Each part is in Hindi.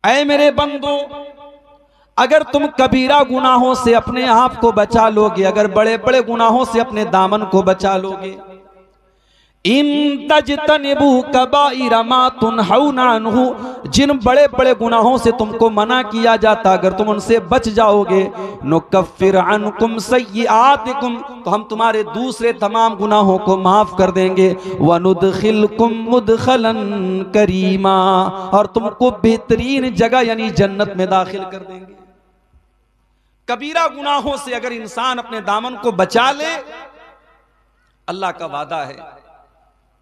ऐ मेरे बंदो, अगर तुम कबीरा गुनाहों से अपने आप को बचा लोगे, अगर बड़े बड़े गुनाहों से अपने दामन को बचा लोगे, इन तजतनिबू कबाइरा मा तुनहौना अन्हु, जिन बड़े बड़े गुनाहों से तुमको मना किया जाता, अगर तुम उनसे बच जाओगे, नुकफ्फिर अन्कुम सय्यिआतिकुम, तो हम तुम्हारे दूसरे तमाम गुनाहों को माफ कर देंगे, वनुदखिलकुम मुदखलन करीमा, और तुमको बेहतरीन जगह यानी जन्नत में दाखिल कर देंगे। कबीरा गुनाहों से अगर इंसान अपने दामन को बचा ले, अल्लाह का वादा है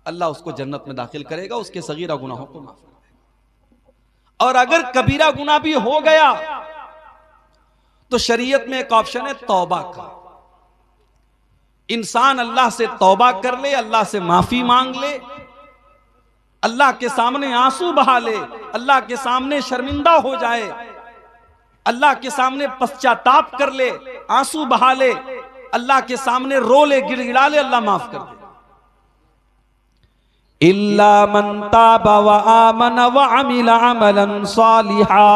अल्लाह उसको जन्नत में दाखिल करेगा, उसके सगीरा गुनाहों को माफ करेगा। और अगर कबीरा गुनाह भी हो गया तो शरीयत में एक ऑप्शन है तौबा का। इंसान अल्लाह से तौबा कर ले, अल्लाह से माफी मांग ले, अल्लाह के सामने आंसू बहा ले, अल्लाह के सामने शर्मिंदा हो जाए, अल्लाह के सामने पश्चाताप कर ले, आंसू बहा ले, अल्लाह के सामने रो ले, गिड़गिड़ा ले, अल्लाह माफ कर दे। इल्ला मन ताबा व आमन व अमिल अमलन सालिहा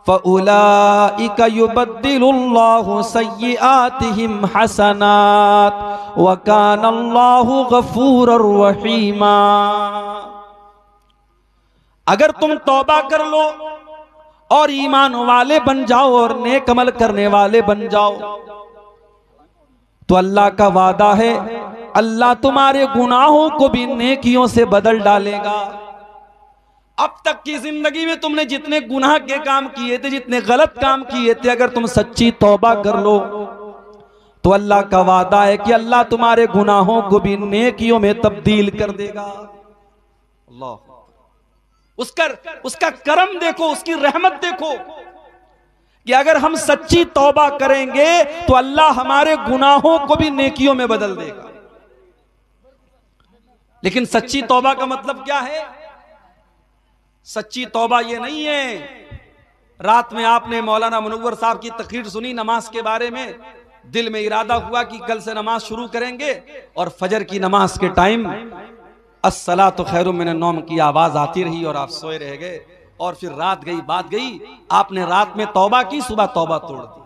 फउलाइका युबद्दिलुल्लाहु सय्यिआतिहिम हसनात व कानल्लाहु गफूरर रहीमा। अगर तुम तौबा कर लो और ईमान वाले बन जाओ और नेक अमल करने वाले बन जाओ, तो अल्लाह का वादा है अल्लाह तुम्हारे गुनाहों को भी नेकियों से बदल डालेगा। अब तक की जिंदगी में तुमने जितने गुनाह के काम किए थे, जितने गलत काम किए थे, अगर तुम सच्ची तौबा कर लो तो अल्लाह का वादा है कि अल्लाह तुम्हारे गुनाहों को भी नेकियों में तब्दील कर देगा। अल्लाह, उसका करम देखो, उसकी रहमत देखो कि अगर हम सच्ची तौबा करेंगे तो अल्लाह हमारे गुनाहों को भी नेकियों में बदल देगा। लेकिन सच्ची तौबा का मतलब क्या है? सच्ची तौबा ये नहीं है रात में आपने मौलाना मुनव्वर साहब की तकरीर सुनी नमाज के बारे में, दिल में इरादा हुआ कि कल से नमाज शुरू करेंगे, और फजर की नमाज के टाइम अस्सलातु खैरुम मिनन नौम की आवाज आती रही और आप सोए रह गए, और फिर रात गई बात गई, आपने रात में तौबा की, सुबह तौबा तोड़ दी।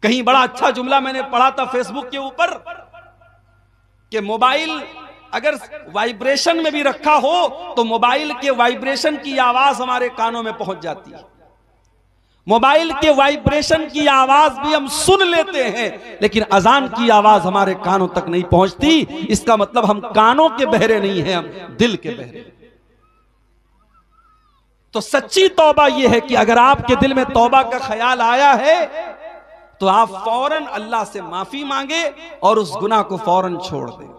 कहीं बड़ा अच्छा जुमला मैंने पढ़ा था फेसबुक के ऊपर कि मोबाइल अगर वाइब्रेशन में भी रखा हो तो मोबाइल के वाइब्रेशन की आवाज हमारे कानों में पहुंच जाती है। मोबाइल के वाइब्रेशन की आवाज भी हम सुन लेते हैं, लेकिन अजान की आवाज हमारे कानों तक नहीं पहुंचती। इसका मतलब हम कानों के बहरे नहीं हैं, हम दिल के बहरे। तो सच्ची तौबा यह है कि अगर आपके दिल में तौबा का ख्याल आया है तो आप फौरन अल्लाह से माफी मांगे और उस गुनाह को फौरन छोड़ दें।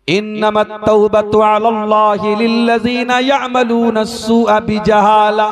इन्नमत तौबतु अलल्लाहि लिल्लज़ीना यअमलूना अस्सूअ बिजहाला,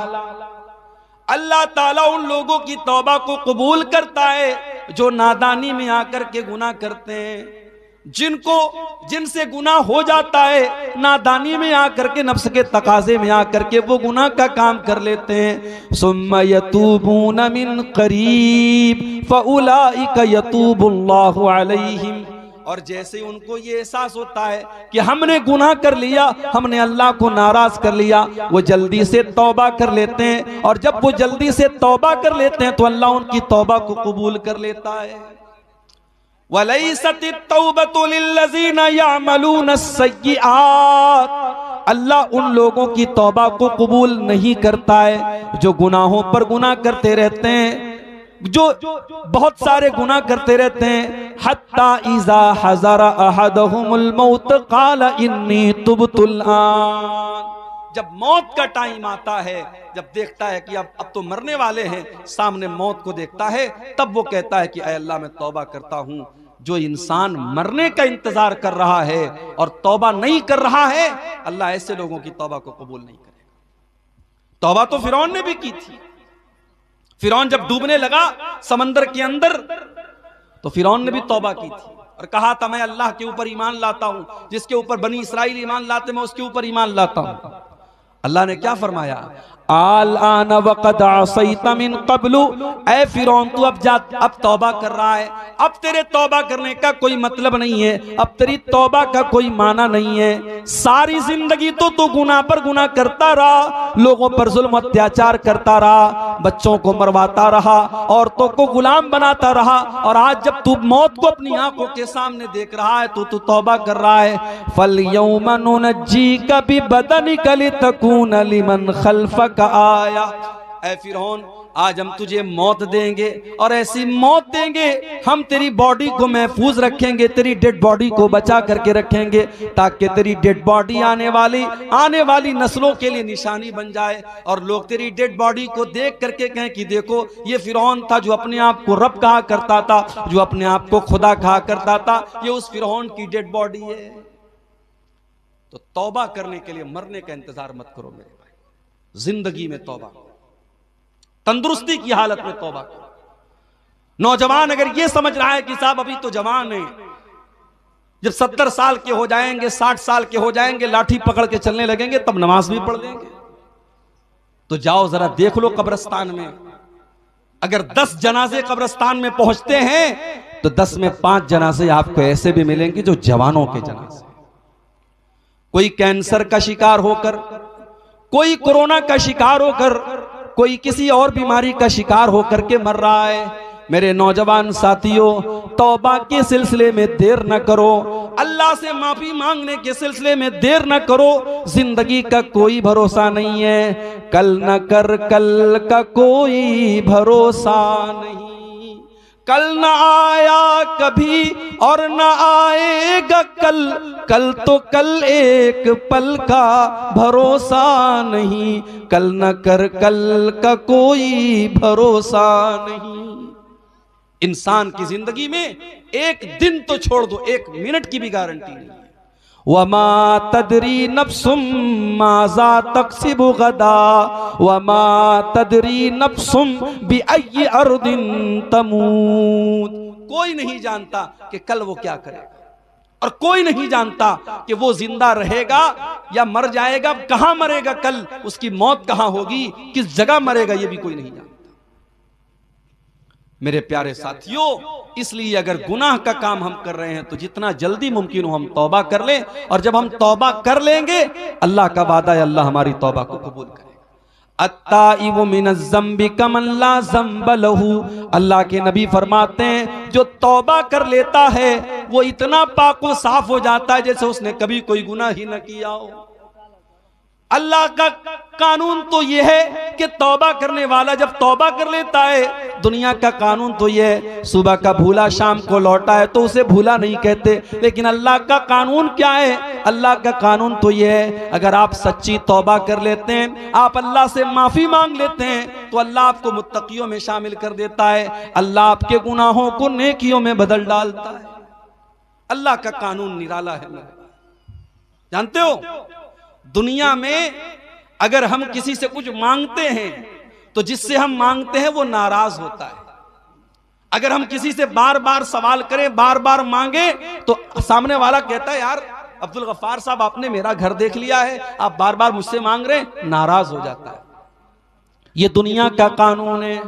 अल्लाह ताला उन लोगों की तौबा को कबूल करता है जो नादानी में आकर के गुनाह करते हैं, जिनसे गुनाह हो जाता है नादानी में आकर के, नफ्स के तकाजे में आकर के वो गुनाह का काम कर लेते हैं। सुम्मा यतूबून मिन करीब फउलाइका यतूबुल्लाहु अलैहिम, और जैसे उनको ये एहसास होता है कि हमने गुनाह कर लिया, हमने अल्लाह को नाराज कर लिया, वो जल्दी से तौबा कर लेते हैं, और जब वो जल्दी से तौबा कर लेते हैं तो अल्लाह उनकी तौबा को कबूल कर लेता है। वलैसतित तौबतु लिल्लज़ीना यअमलूना अस्सय्यिआत, अल्लाह उन लोगों की तौबा को कबूल नहीं करता है जो गुनाहों पर गुनाह करते रहते हैं, जो बहुत सारे गुनाह करते रहते हैं। हत्ता इज़ा हज़रा अहदहुमुल मौत क़ाला इन्नी तुब्तुल आन, जब मौत का टाइम आता है, जब देखता है कि अब तो मरने वाले हैं, सामने मौत को देखता है, तब वो कहता है कि ऐ अल्लाह मैं तौबा करता हूं। जो इंसान मरने का इंतजार कर रहा है और तौबा नहीं कर रहा है, अल्लाह ऐसे लोगों की तौबा को कबूल नहीं करेगा। तौबा तो फिरौन ने भी की थी। फिरौन जब डूबने लगा समंदर के अंदर तो फिरौन ने भी तौबा की थी और कहा था मैं अल्लाह के ऊपर ईमान लाता हूं, जिसके ऊपर बनी इसराइल ईमान लाते मैं उसके ऊपर ईमान लाता हूं। अल्लाह ने क्या फरमाया? आल आना वक़द असैता मिन क़ब्लु, ऐ फिरौन तू अब तौबा कर रहा है, अब तेरे तौबा करने का कोई मतलब नहीं है, अब तेरी तौबा का कोई माना नहीं है। सारी जिंदगी तो तू गुनाह पर गुनाह करता रहा, लोगों पर जुल्म अत्याचार करता रहा, बच्चों को मरवाता रहा, औरतों को गुलाम बनाता रहा, और आज जब तू मौत को अपनी आंखों के सामने देख रहा है तो तू तौबा कर रहा है। फल यौमा नुनज्जीका बिबदनिका लितकूना लिमन खल्फक आया, ऐ फिरौन आज हम तुझे मौत देंगे, और ऐसी मौत देंगे हम तेरी बॉडी को महफूज रखेंगे, तेरी डेड बॉडी को बचा करके रखेंगे, ताकि तेरी डेड बॉडी आने वाली नस्लों के लिए निशानी बन जाए, और लोग तेरी डेड बॉडी को देख करके कहें कि देखो ये फिरौन था जो अपने आप को रब कहा करता था, जो अपने आप को खुदा कहा करता था, ये उस फिरौन की डेड बॉडी है। तो तौबा करने के लिए मरने का इंतजार मत करो मेरे भाई, जिंदगी में तौबा, तंदुरुस्ती की हालत में तौबा करो। नौजवान अगर ये समझ रहा है कि साहब अभी तो जवान है, जब 70 साल के हो जाएंगे, 60 साल के हो जाएंगे, लाठी पकड़ के चलने लगेंगे, तब नमाज भी पढ़ लेंगे, तो जाओ जरा देख लो कब्रिस्तान में, अगर 10 जनाजे कब्रिस्तान में पहुंचते हैं तो 10 में 5 जनाजे आपको ऐसे भी मिलेंगे जो जवानों के जनाजे, कोई कैंसर का शिकार होकर, कोई कोरोना का शिकार होकर, कोई किसी और बीमारी का शिकार होकर के मर रहा है। मेरे नौजवान साथियों, तौबा के सिलसिले में देर न करो, अल्लाह से माफी मांगने के सिलसिले में देर न करो। जिंदगी का कोई भरोसा नहीं है, कल न कर कल का कोई भरोसा नहीं, कल न आया कभी और न आएगा कल, कल तो कल एक पल का भरोसा नहीं, कल न कर कल का कोई भरोसा नहीं। इंसान की जिंदगी में एक दिन तो छोड़ दो, 1 मिनट की भी गारंटी नहीं है। वमा तदरी नफ्सुम माज़ा तक्सिबु गदा, वमा तदरी नफ्सुम बिअय्यि अर्दिन तमूत। कोई नहीं जानता कि कल वो क्या करेगा, और कोई नहीं जानता कि वो जिंदा रहेगा या मर जाएगा, कहां मरेगा, कल उसकी मौत कहां होगी, किस जगह मरेगा, ये भी कोई नहीं जानता। मेरे प्यारे साथियों, इसलिए अगर गुनाह का काम हम कर रहे हैं तो जितना जल्दी मुमकिन हो हम तौबा कर लें, और जब हम तौबा कर लेंगे अल्लाह का वादा है, अल्लाह हमारी तौबा को कबूल करेगा। अत्ताइबु मिनज़ ज़म्बि कमन ला ज़म्ब लहू, अल्लाह के नबी फरमाते हैं जो तौबा कर लेता है वो इतना पाको साफ हो जाता है जैसे उसने कभी कोई गुनाह ही न किया हो। अल्लाह का कानून तो यह है कि तौबा करने वाला जब तौबा कर लेता है, दुनिया का कानून तो यह है सुबह का भूला शाम को लौटा है तो उसे भूला नहीं कहते, लेकिन अल्लाह का कानून क्या है? अल्लाह का कानून तो यह है अगर आप सच्ची तौबा कर लेते हैं, आप अल्लाह से माफी मांग लेते हैं तो अल्लाह आपको मुत्तकियों में शामिल कर देता है, अल्लाह आपके गुनाहों को नेकियों में बदल डालता है। अल्लाह का कानून निराला है। जानते हो दुनिया में अगर हम किसी से कुछ मांगते हैं तो जिससे हम मांगते हैं वो नाराज होता है। अगर हम किसी से बार बार सवाल करें, बार बार मांगे, तो सामने वाला कहता है यार अब्दुल गफ्फार साहब आपने मेरा घर देख लिया है, आप बार बार मुझसे मांग रहे हैं, नाराज हो जाता है। ये दुनिया का कानून है।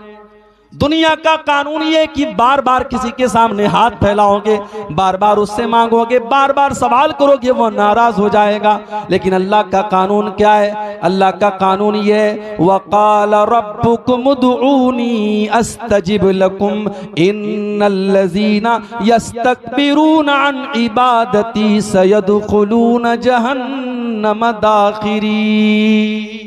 दुनिया का कानून ये कि बार बार किसी के सामने हाथ फैलाओगे, बार बार उससे मांगोगे, बार बार सवाल करोगे, वो नाराज हो जाएगा। लेकिन अल्लाह का कानून क्या है? अल्लाह का कानून ये है वक़ाल रब्बुकुम उदऊनी अस्तजिब लकुम इन्नल्लज़ीना यस्तकबिरून अन इबादती सयदखुलून जहन्नम दाखिरीन।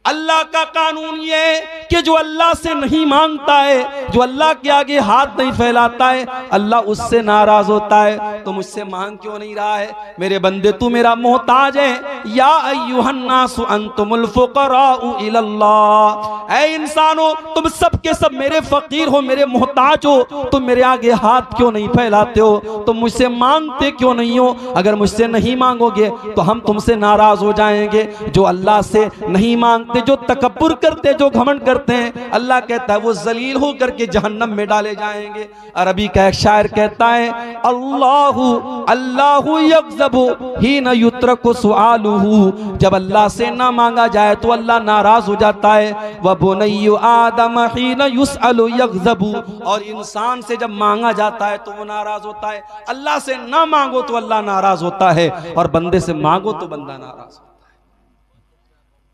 अल्लाह का कानून ये है कि जो अल्लाह से नहीं मांगता है, जो अल्लाह के आगे हाथ नहीं फैलाता है, अल्लाह उससे नाराज होता है। तो मुझसे मांग क्यों नहीं रहा है? मेरे बंदे तू मेरा मोहताज है। या अय्युहन्नासु अंतुमुल फुक़राउ इलल्लाह, ऐ इंसानो तुम सब के सब मेरे फकीर हो, मेरे मोहताज हो, तुम मेरे आगे हाथ क्यों नहीं फैलाते हो? तुम मुझसे मांगते क्यों नहीं हो? अगर मुझसे नहीं मांगोगे तो हम तुमसे नाराज हो जाएंगे। जो अल्लाह से नहीं मांगता मानते, जो तकब्बुर करते, जो घमंड करते हैं, अल्लाह कहता है वो जलील हो करके जहन्नम में डाले जाएंगे। अरबी का एक शायर कहता है, अल्लाहु अल्लाहु यग़ज़बु हीना युत्रकु सुआलुहु, जब अल्लाह से ना मांगा जाए तो अल्लाह नाराज हो जाता है। व बुनय्यु आदम हीना युसअलु यग़ज़बु, और इंसान से जब मांगा जाता है तो वो नाराज होता है। अल्लाह से ना मांगो तो अल्लाह नाराज होता है, और बंदे से मांगो तो बंदा नाराज होता है।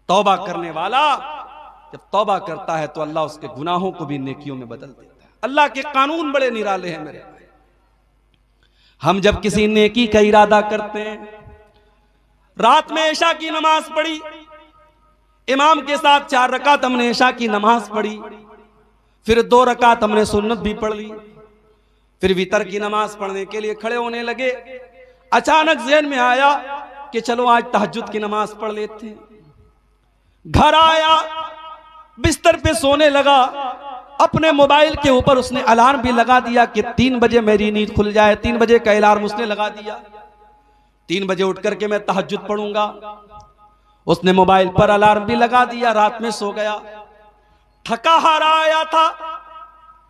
तौबा करने वाला जब तौबा करता है तो अल्लाह उसके गुनाहों को भी नेकियों में बदल देता है। अल्लाह के कानून बड़े निराले हैं मेरे भाई। हम जब किसी नेकी का इरादा करते हैं, रात में इशा की नमाज पढ़ी, इमाम के साथ 4 रकात हमने इशा की नमाज पढ़ी, फिर 2 रकात हमने सुन्नत भी पढ़ ली, फिर वितर की नमाज पढ़ने के लिए खड़े होने लगे। अचानक ज़हन में आया कि चलो आज तहज्जुद की नमाज पढ़ लेते हैं। घर आया, बिस्तर पे सोने लगा, अपने मोबाइल के ऊपर उसने अलार्म भी लगा दिया कि 3 बजे मेरी नींद खुल जाए। 3 बजे का अलार्म उसने लगा दिया, 3 बजे उठ करके मैं तहज्जुद पढ़ूंगा। उसने मोबाइल पर अलार्म भी लगा दिया, रात में सो गया। थका हारा आया था,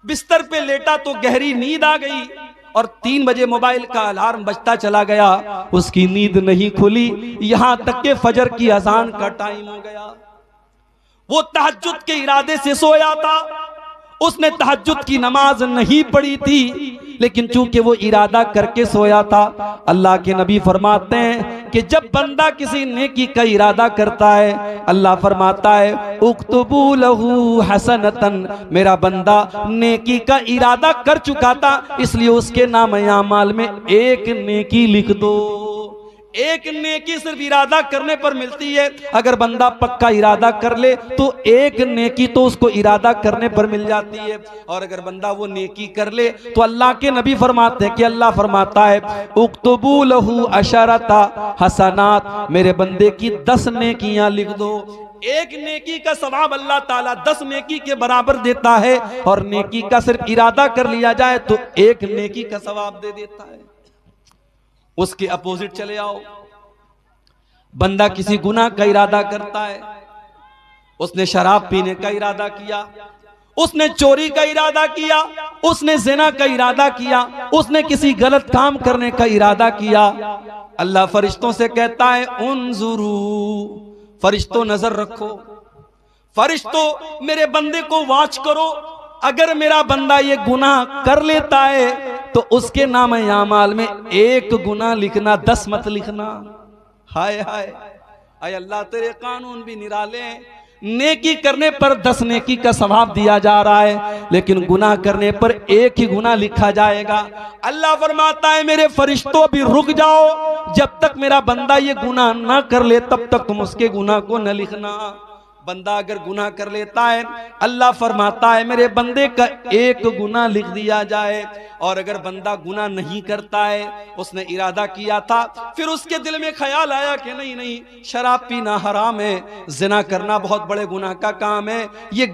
बिस्तर पे लेटा तो गहरी नींद आ गई, और 3 बजे मोबाइल का अलार्म बजता चला गया। उसकी नींद नहीं खुली, यहां तक के फजर की अजान का टाइम हो गया। वो तहज्जुद के इरादे से सोया था, उसने तहज्जुद की नमाज नहीं पढ़ी थी, लेकिन चूंकि वो इरादा करके सोया था। अल्लाह के नबी फरमाते हैं कि जब बंदा किसी नेकी का इरादा करता है, अल्लाह फरमाता है उक्तुबू लहू हसनतन, मेरा बंदा नेकी का इरादा कर चुका था, इसलिए उसके नाम अमाल में एक नेकी लिख दो। एक नेकी सिर्फ इरादा करने पर मिलती है। अगर बंदा पक्का इरादा कर ले तो एक नेकी तो उसको इरादा करने पर मिल जाती है, और अगर बंदा वो नेकी कर ले तो अल्लाह के नबी फरमाते हैं कि अल्लाह फरमाता है उक्तुबू लहू अशरता हसनात, मेरे बंदे की 10 नेकियां लिख दो। एक नेकी का सवाब अल्लाह ताला 10 नेकी के बराबर देता है, और नेकी का सिर्फ इरादा कर लिया जाए तो एक नेकी का सवाब दे देता है। उसके अपोजिट चले आओ, बंदा किसी गुनाह का इरादा करता है, उसने शराब पीने का इरादा किया, उसने चोरी का इरादा किया, उसने ज़िना का इरादा किया, उसने किसी गलत काम करने का इरादा किया। अल्लाह फरिश्तों से कहता है उन्जुरू, फरिश्तों नजर रखो, फरिश्तों मेरे बंदे को वॉच करो। अगर मेरा बंदा ये गुनाह कर लेता है तो उसके नाम अमाल में 1 गुनाह लिखना, 10 मत लिखना। हाय हाय हाय, अल्लाह तेरे कानून भी निराले हैं। नेकी करने पर 10 नेकी का सवाब दिया जा रहा है, लेकिन गुनाह करने पर 1 ही गुनाह लिखा जाएगा। अल्लाह फरमाता है मेरे फरिश्तों भी रुक जाओ, जब तक मेरा बंदा ये गुनाह ना कर ले तब तक तुम उसके गुनाह को न लिखना। बंदा अगर गुनाह कर लेता है, अल्लाह फरमाता है मेरे बंदे का 1 गुनाह लिख दिया जाए। और अगर बंदा गुनाह नहीं करता है, उसने इरादा किया था, फिर उसके दिल में ख्याल आया कि नहीं नहीं शराब पीना हराम है, जिना करना बहुत बड़े गुनाह का काम है, ये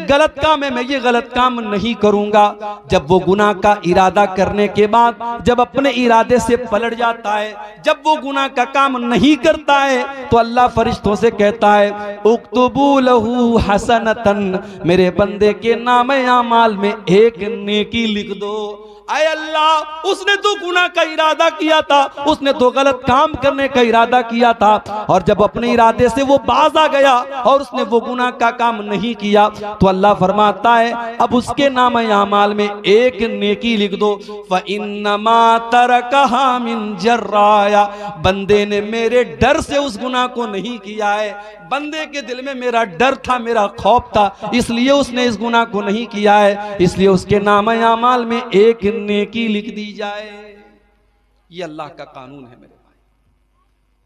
गलत काम है, मैं ये गलत काम नहीं करूंगा। जब वो गुनाह का इरादा करने के बाद जब अपने इरादे से पलट जाता है, जब वो गुनाह का काम नहीं करता है, तो अल्लाह फरिश्तों से कहता है उक्तुबू लहू हसनतन, मेरे बंदे के नाम अमाल में 1 नेकी लिख दो। आय अल्लाह, उसने तो गुनाह का इरादा किया था, उसने तो गलत काम करने का इरादा किया था, और जब अपने इरादे से वो बाज आ गया और उसने वो गुनाह का काम नहीं किया, तो अल्लाह फरमाता है अब उसके नाम अमाल में 1 नेकी लिख दो। फ़इन्नमा तरकहा मिन जर्राया, बंदे ने मेरे डर से उस गुनाह को नहीं किया है, बंदे के दिल में मेरा डर था, मेरा खौफ था, इसलिए उसने इस गुनाह को नहीं किया है, इसलिए उसके नाम अमाल में 1 नेकी लिख दी जाए। ये अल्लाह का कानून है मेरे भाई।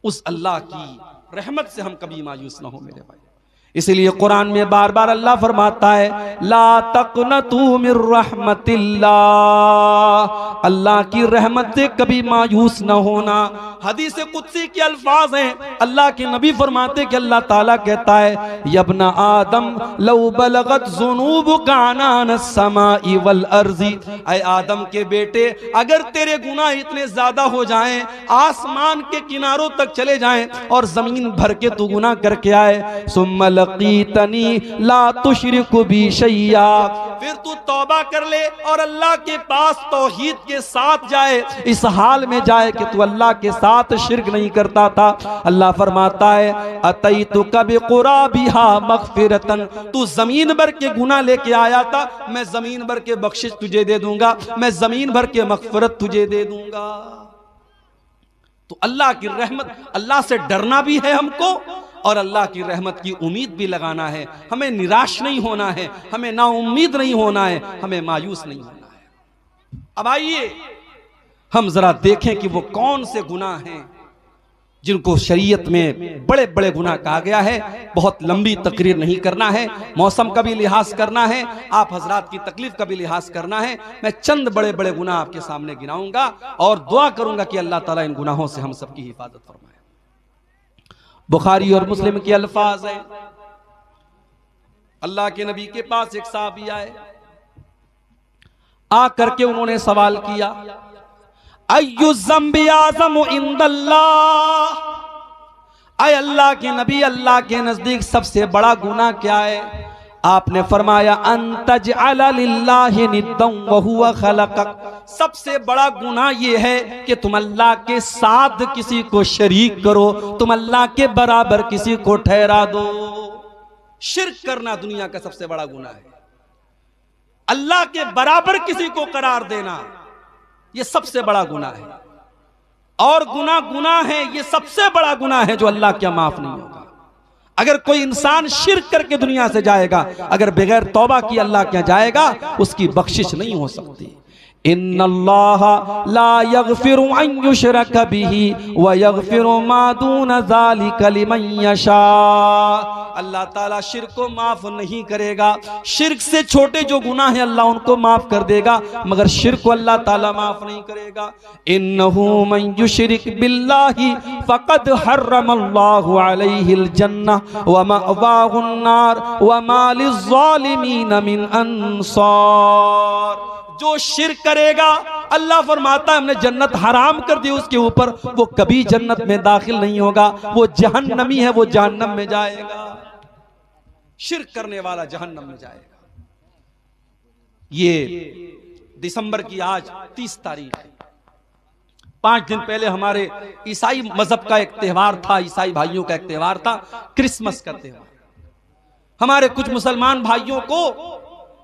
उस अल्लाह की रहमत से हम कभी मायूस ना हो मेरे भाई। इसलिए कुरान में बार बार अल्लाह फरमाता है ला तक़नतू मिर रहमतिल्लाह, अल्लाह की रहमत से कभी मायूस न होना। हदीस कुदसी के अल्फाज हैं, अल्लाह के नबी फरमाते कि अल्लाह ताला कहता है यब्ना आदम लौ बलगत ज़ुनूबुका अनान समाई वल अर्ज़ी, ऐ आदम के बेटे अगर तेरे गुनाह इतने ज्यादा हो जाएं, आसमान के किनारों तक चले जाएं और जमीन भर के तू गुनाह करके आए, सुम्मा लकीतनी ला तुशरिकु बी शैया, फिर तू तौबा कर ले और अल्लाह के पास तौहीद के साथ जाए, इस हाल में जाए कि तू अल्लाह के साथ शिर्क नहीं करता था। अल्लाह फरमाता है अतैतुका बिक़ुराबिहा मग़फ़िरतन, तू जमीन भर के गुनाह लेके आया था, मैं जमीन भर के बख्शिश तुझे दे दूंगा, मैं जमीन भर के मग़फ़िरत तुझे दे दूंगा। तो अल्लाह की रहमत, अल्लाह से डरना भी है हमको और अल्लाह की रहमत की उम्मीद भी लगाना है। हमें निराश नहीं होना है, हमें नाउम्मीद नहीं होना है, हमें मायूस नहीं होना है। अब आइए हम जरा देखें कि वो कौन से गुनाह हैं जिनको शरीयत में बड़े बड़े गुनाह कहा गया है। बहुत लंबी तकरीर नहीं करना है, मौसम का भी लिहाज करना है, आप हजरात की तकलीफ का भी लिहाज करना है। मैं चंद बड़े बड़े गुनाह आपके सामने गिनाऊंगा और दुआ करूंगा कि अल्लाह ताला इन गुनाहों से हम सबकी हिफाजत फरमाए। बुखारी और मुस्लिम के अल्फाज है, अल्लाह के नबी के पास एक साहबी आए, आ करके उन्होंने सवाल किया अय्यु ज़म्बि आज़म इंदल्लाह, ऐ अल्लाह के नबी अल्लाह के नजदीक सबसे बड़ा गुनाह क्या है? आपने फरमाया अंतजअल लिल्लाहि निद्दन व हुवा खलक़क, सबसे बड़ा गुनाह यह है कि तुम अल्लाह के साथ किसी को शरीक करो, तुम अल्लाह के बराबर किसी को ठहरा दो। शिर्क करना दुनिया का सबसे बड़ा गुनाह है, अल्लाह के बराबर किसी को करार देना यह सबसे बड़ा गुनाह है। और गुनाह है, यह सबसे बड़ा गुनाह है जो अल्लाह क्या माफ नहीं होगा। अगर कोई इंसान शिर्क करके दुनिया से जाएगा, अगर बगैर तौबा की अल्लाह क्या जाएगा, उसकी बख्शिश नहीं हो सकती। इन्नल्लाह ला यग़फ़िरु अन युशरक बिही व यग़फ़िरु मा दून ज़ालिका लिमन यशा, अल्लाह ताला शिर्क को माफ नहीं करेगा। शिर्क से छोटे जो गुनाह हैं अल्लाह उनको माफ कर देगा, मगर शिर्क को अल्लाह ताला माफ नहीं करेगा। इन्नहु मन युशरिक बिल्लाहि फ़क़द हर्रमल्लाहु अलैहिल जन्नह व मअवाहुन नार व मा लिज़्ज़ालिमीन मिन अंसार, जो शिर्क करेगा अल्लाह फरमाता है हमने जन्नत हराम कर दी उसके ऊपर, वो कभी जन्नत में दाखिल नहीं होगा, वो जहन्नमी है, वो जहन्नम में जाएगा। शिर्क करने वाला जहन्नम में जाएगा। ये दिसंबर की आज 30 तारीख है। 5 दिन पहले हमारे ईसाई मजहब का एक त्यौहार था, ईसाई भाइयों का एक त्यौहार था, क्रिसमस का त्यौहार। हमारे कुछ मुसलमान भाइयों को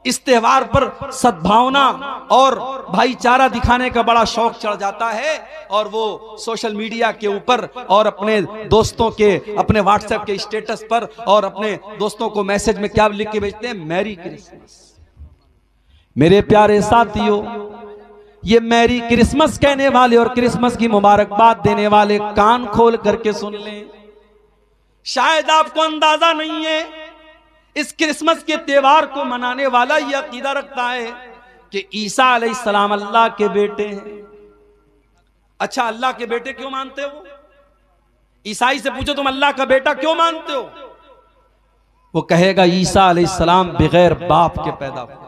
इस त्यौहार पर सद्भावना और भाईचारा दिखाने का बड़ा शौक चढ़ जाता है और वो सोशल मीडिया के ऊपर और अपने दोस्तों के, अपने व्हाट्सएप के स्टेटस पर और अपने दोस्तों को मैसेज में क्या लिख के भेजते हैं, मैरी क्रिसमस। मेरे प्यारे साथियों, ये मैरी क्रिसमस कहने वाले और क्रिसमस की मुबारकबाद देने वाले कान खोल करके सुन लें। शायद आपको अंदाजा नहीं है, इस क्रिसमस के त्योहार को मनाने वाला यह अकीदा रखता है कि ईसा अलैहिस्सलाम अल्लाह के बेटे हैं। अच्छा, अल्लाह के बेटे क्यों मानते हो? ईसाई से पूछो तुम अल्लाह का बेटा क्यों मानते हो? वो कहेगा ईसा अलैहिस्सलाम बगैर बाप के पैदा हुए।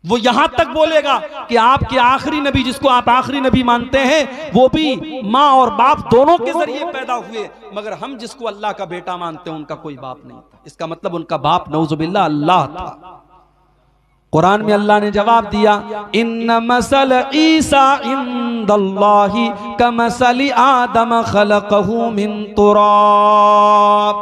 वो यहां तक बोलेगा कि आपके आखिरी नबी, जिसको आप आखिरी नबी मानते हैं, वो भी माँ और बाप दोनों के जरिए पैदा हुए, मगर हम जिसको अल्लाह का बेटा मानते हैं उनका कोई बाप नहीं था। इसका मतलब उनका बाप नऊजुबिल्लाह अल्लाह था। कुरान में अल्लाह ने जवाब दिया इन्न मसल ईसा इंदल्लाहि कमसली आदम खलक़हु मिन तुराब।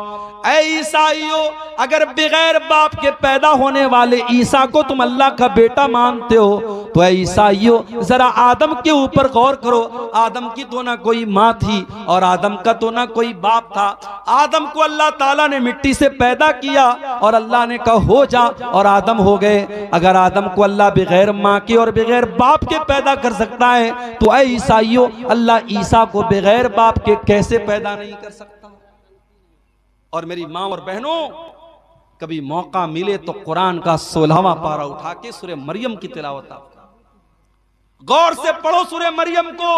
ऐ ईसाइयों, अगर बगैर बाप के पैदा होने वाले ईसा को तुम अल्लाह का बेटा मानते हो, तो ऐ ईसाइयों जरा आदम के ऊपर गौर करो। आदम की तो ना कोई माँ थी और आदम का तो ना कोई बाप था। आदम को अल्लाह ताला ने मिट्टी से पैदा किया और अल्लाह ने कहा हो जा, और आदम हो गए। अगर आदम को अल्लाह बगैर माँ के और बगैर बाप के पैदा कर सकता है, तो ऐ ईसाइयों अल्लाह ईसा को बगैर बाप के कैसे पैदा नहीं कर सकता? और मेरी माँ और बहनों, कभी मौका मिले तो कुरान का 16वां पारा उठा के सूरह मरियम की तिलावत आप गौर से पढ़ो। सूरह मरियम को,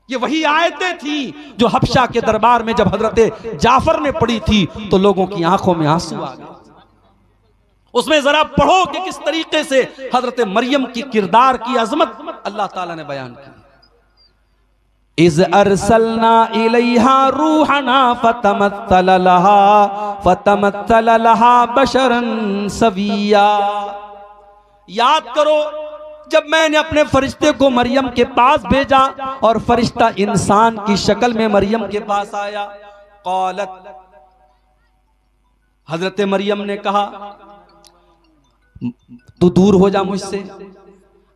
ये वही आयतें थी जो हबशा के दरबार में जब हजरत जाफर ने पढ़ी थी तो लोगों की आंखों में आंसू आ गए। उसमें जरा पढ़ो कि किस तरीके से हजरत मरियम की किरदार की अजमत अल्लाह ताला ने बयान की। इज़ अरसलना इलैहा रूहना फतमत्तल लहा बशरन सविया। याद करो जब मैंने अपने फरिश्ते को मरियम के पास भेजा और फरिश्ता इंसान की शक्ल में मरियम के पास आया। क़ालत, हजरत मरियम ने कहा तू दूर हो जा मुझसे,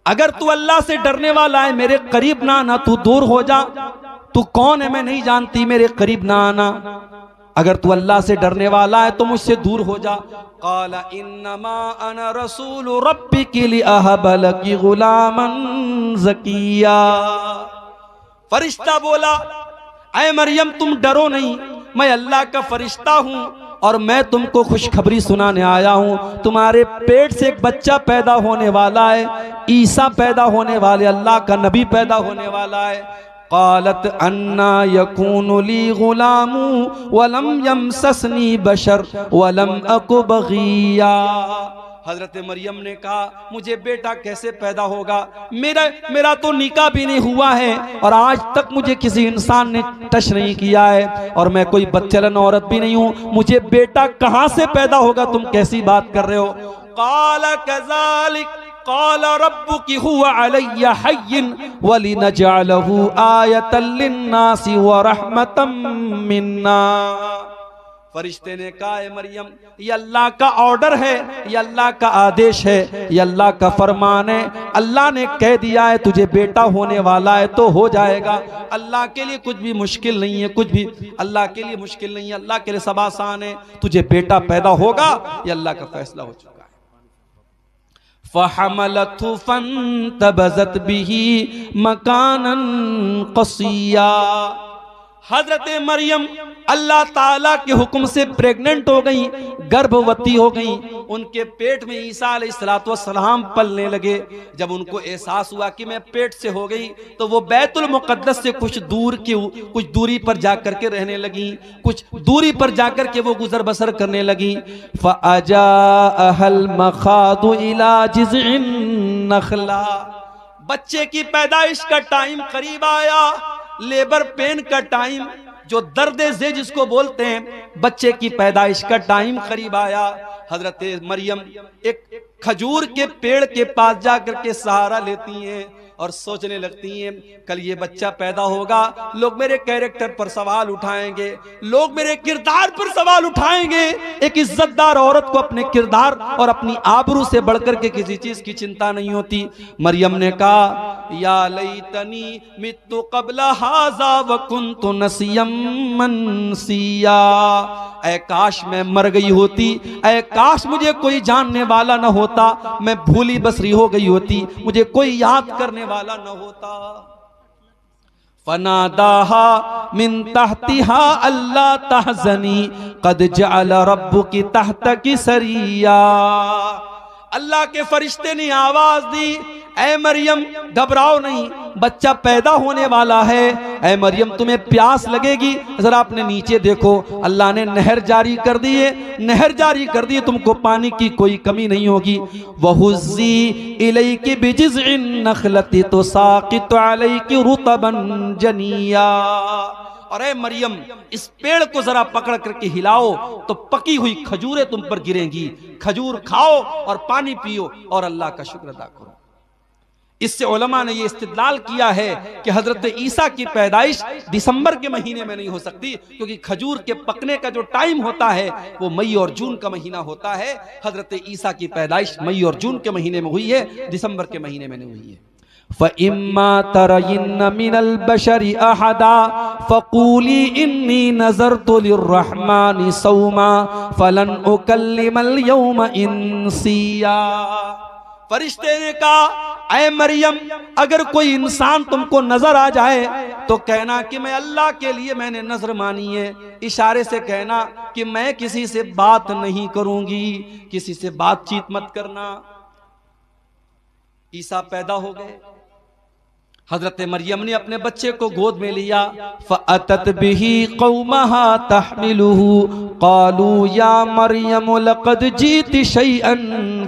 अगर तू अल्लाह से डरने वाला है मेरे करीब ना आना, तू दूर हो जा। तू कौन है मैं नहीं जानती, मेरे करीब ना आना। अगर तू अल्लाह से डरने वाला है तो मुझसे दूर हो जा। क़ाला इन्नमा अना रसूलु रब्बिकी लिअहब लकी गुलामन ज़किया। फरिश्ता बोला, ऐ मरियम तुम डरो नहीं, मैं अल्लाह का फरिश्ता हूं और मैं तुमको खुशखबरी सुनाने आया हूं। तुम्हारे पेट से एक बच्चा पैदा होने वाला है, ईसा पैदा होने वाले, अल्लाह का नबी पैदा होने वाला है। क़ालत अन्ना यकूनु ली गुलामु वलम यमससनी बशर वलम अकु बग़िया। हजरत मरियम ने कहा मुझे बेटा कैसे पैदा होगा, मेरा तो निकाह भी नहीं हुआ है और आज तक मुझे किसी इंसान ने टच नहीं किया है और मैं कोई बच्चलन औरत भी नहीं हूं, मुझे बेटा कहां से पैदा होगा, तुम कैसी बात कर रहे हो। क़ाल कज़ालिक क़ाल रब्बुकी हुवा अलय्या हय्यिन वलिनजअलहु आयतन लिन्नासि व रहमतम मिन्ना। फरिश्ते ने कहा है मरियम ये अल्लाह का ऑर्डर है, ये अल्लाह का आदेश है, ये अल्लाह का फरमान है। अल्लाह ने कह दिया है तुझे बेटा होने वाला है तो हो जाएगा। अल्लाह के लिए कुछ भी मुश्किल नहीं है, कुछ भी अल्लाह के लिए मुश्किल नहीं है, अल्लाह के लिए सब आसान है। तुझे बेटा पैदा होगा, ये अल्लाह का फैसला हो चुका है। फ़हमलतहु फ़ंतबज़त बिही मकानन क़सिया। हजरत मरियम अल्लाह ताला के हुक्म से प्रेग्नेंट हो गई, गर्भवती हो गई। उनके पेट में ईसा अलैहिस्सलातु वस्सलाम पलने लगे। जब उनको एहसास हुआ कि मैं पेट से हो गई तो वो बैतुल मुक़द्दस से कुछ दूरी पर जाकर के रहने लगी, कुछ दूरी पर जाकर के वो गुजर बसर करने लगी। फ़अजाअहल मख़ादु इला जिज़इन नख़ला। बच्चे की पैदाइश का टाइम करीब आया, लेबर पेन का टाइम, जो दर्द ज़े जिसको बोलते हैं, बच्चे की पैदाइश का टाइम करीब आया। हजरत मरियम एक खजूर के पेड़ के पास जाकर के सहारा लेती हैं और सोचने लगती हैं कल ये बच्चा पैदा होगा, लोग मेरे कैरेक्टर पर सवाल उठाएंगे, लोग मेरे किरदार पर सवाल उठाएंगे। एक इज्जतदार औरत को अपने किरदार और अपनी आबरू से बढ़कर के किसी चीज की चिंता नहीं होती। मरियम ने कहा या लैतनी मित्तु क़ब्ल हाज़ा व कुन्तु नसियम मनसिया। ऐ काश मैं मर गई होती, ऐ काश मुझे कोई जानने वाला न होता, मैं भूली बसरी हो गई होती, मुझे कोई याद करने वाला न होता। फनादाहा मिन तहतिहा अल्ला तहज़नी क़द जअल रब्बुकी तहतकी सरिया। अल्लाह के फरिश्ते ने आवाज दी, ऐ मरियम घबराओ नहीं, बच्चा पैदा होने वाला है। ऐ मरियम तुम्हें प्यास लगेगी, जरा अपने नीचे देखो, अल्लाह ने नहर जारी कर दी है, नहर जारी कर दी है, तुमको पानी की कोई कमी नहीं होगी। वहुज़्ज़ी इलैकी बिजिज़इन नख़लति तुसाक़ितु अलैकी रुतबन जनिया। और ऐ मरियम इस पेड़ को जरा पकड़ करके हिलाओ तो पकी हुई खजूरें तुम पर गिरेंगी, खजूर खाओ और पानी पियो और अल्लाह का शुक्र अदा करो। इससे उलमा ने ये इस्तिदलाल किया है कि हजरत ईसा की पैदाइश दिसंबर के महीने में नहीं हो सकती, क्योंकि खजूर के पकने का जो टाइम होता है वो मई और जून का महीना होता है। हजरत ईसा की पैदाइश मई और जून के महीने में हुई है, दिसंबर के महीने में नहीं हुई है। फ़इम्मा तरयिन्न मिनल बशरि अहदा फ़क़ूली इन्नी नज़रतु लिर्रहमानि सौमा फ़लन उकल्लिमल यौम इंसिया। फरिश्ते ने कहा ऐ मरियम, अगर कोई इंसान तुमको नजर आ जाए तो कहना कि मैं अल्लाह के लिए मैंने नजर मानी है। इशारे से कहना कि मैं किसी से बात नहीं करूंगी, किसी से बातचीत मत करना। ईसा पैदा हो गए। हजरत मरियम ने अपने बच्चे को गोद में लिया। फ़अतत बिही क़ौमहा तहमिलुहु क़ालू या मरियम लक़द जीति शैअन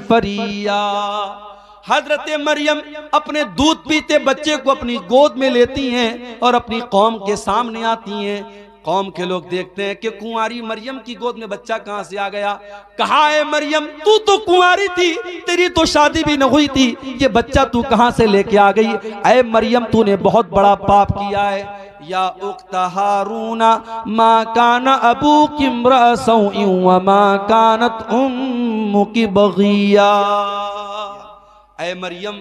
फ़रिया। हजरत मरियम अपने दूध पीते बच्चे को अपनी गोद में लेती हैं और अपनी कौम के सामने आती हैं। कौम के लोग देखते हैं कि कुंवारी मरियम की गोद में बच्चा कहां से आ गया। कहा है मरियम, तू तो कुंवारी थी, तेरी तो शादी भी न हुई थी, ये बच्चा तू कहां से लेके आ गई। ऐ मरियम, तूने बहुत बड़ा पाप किया है। या उख्ता हारूना मा काना अबूकी इम्रा सौइन व मा कानत उम्मुकी बगिया। ऐ मरियम,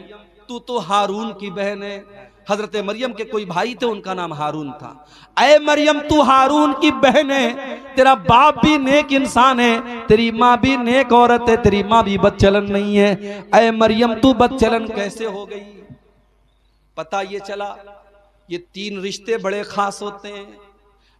तू तो हारून की बहन है। हजरत मरियम के कोई भाई थे, उनका नाम हारून था। ऐ मरियम, तू हारून की बहन है, तेरा बाप भी नेक इंसान है, तेरी माँ भी नेक औरत है, तेरी माँ भी बदचलन नहीं है। ऐ मरियम, तू बदचलन कैसे हो गई। पता ये चला, ये 3 रिश्ते बड़े खास होते हैं।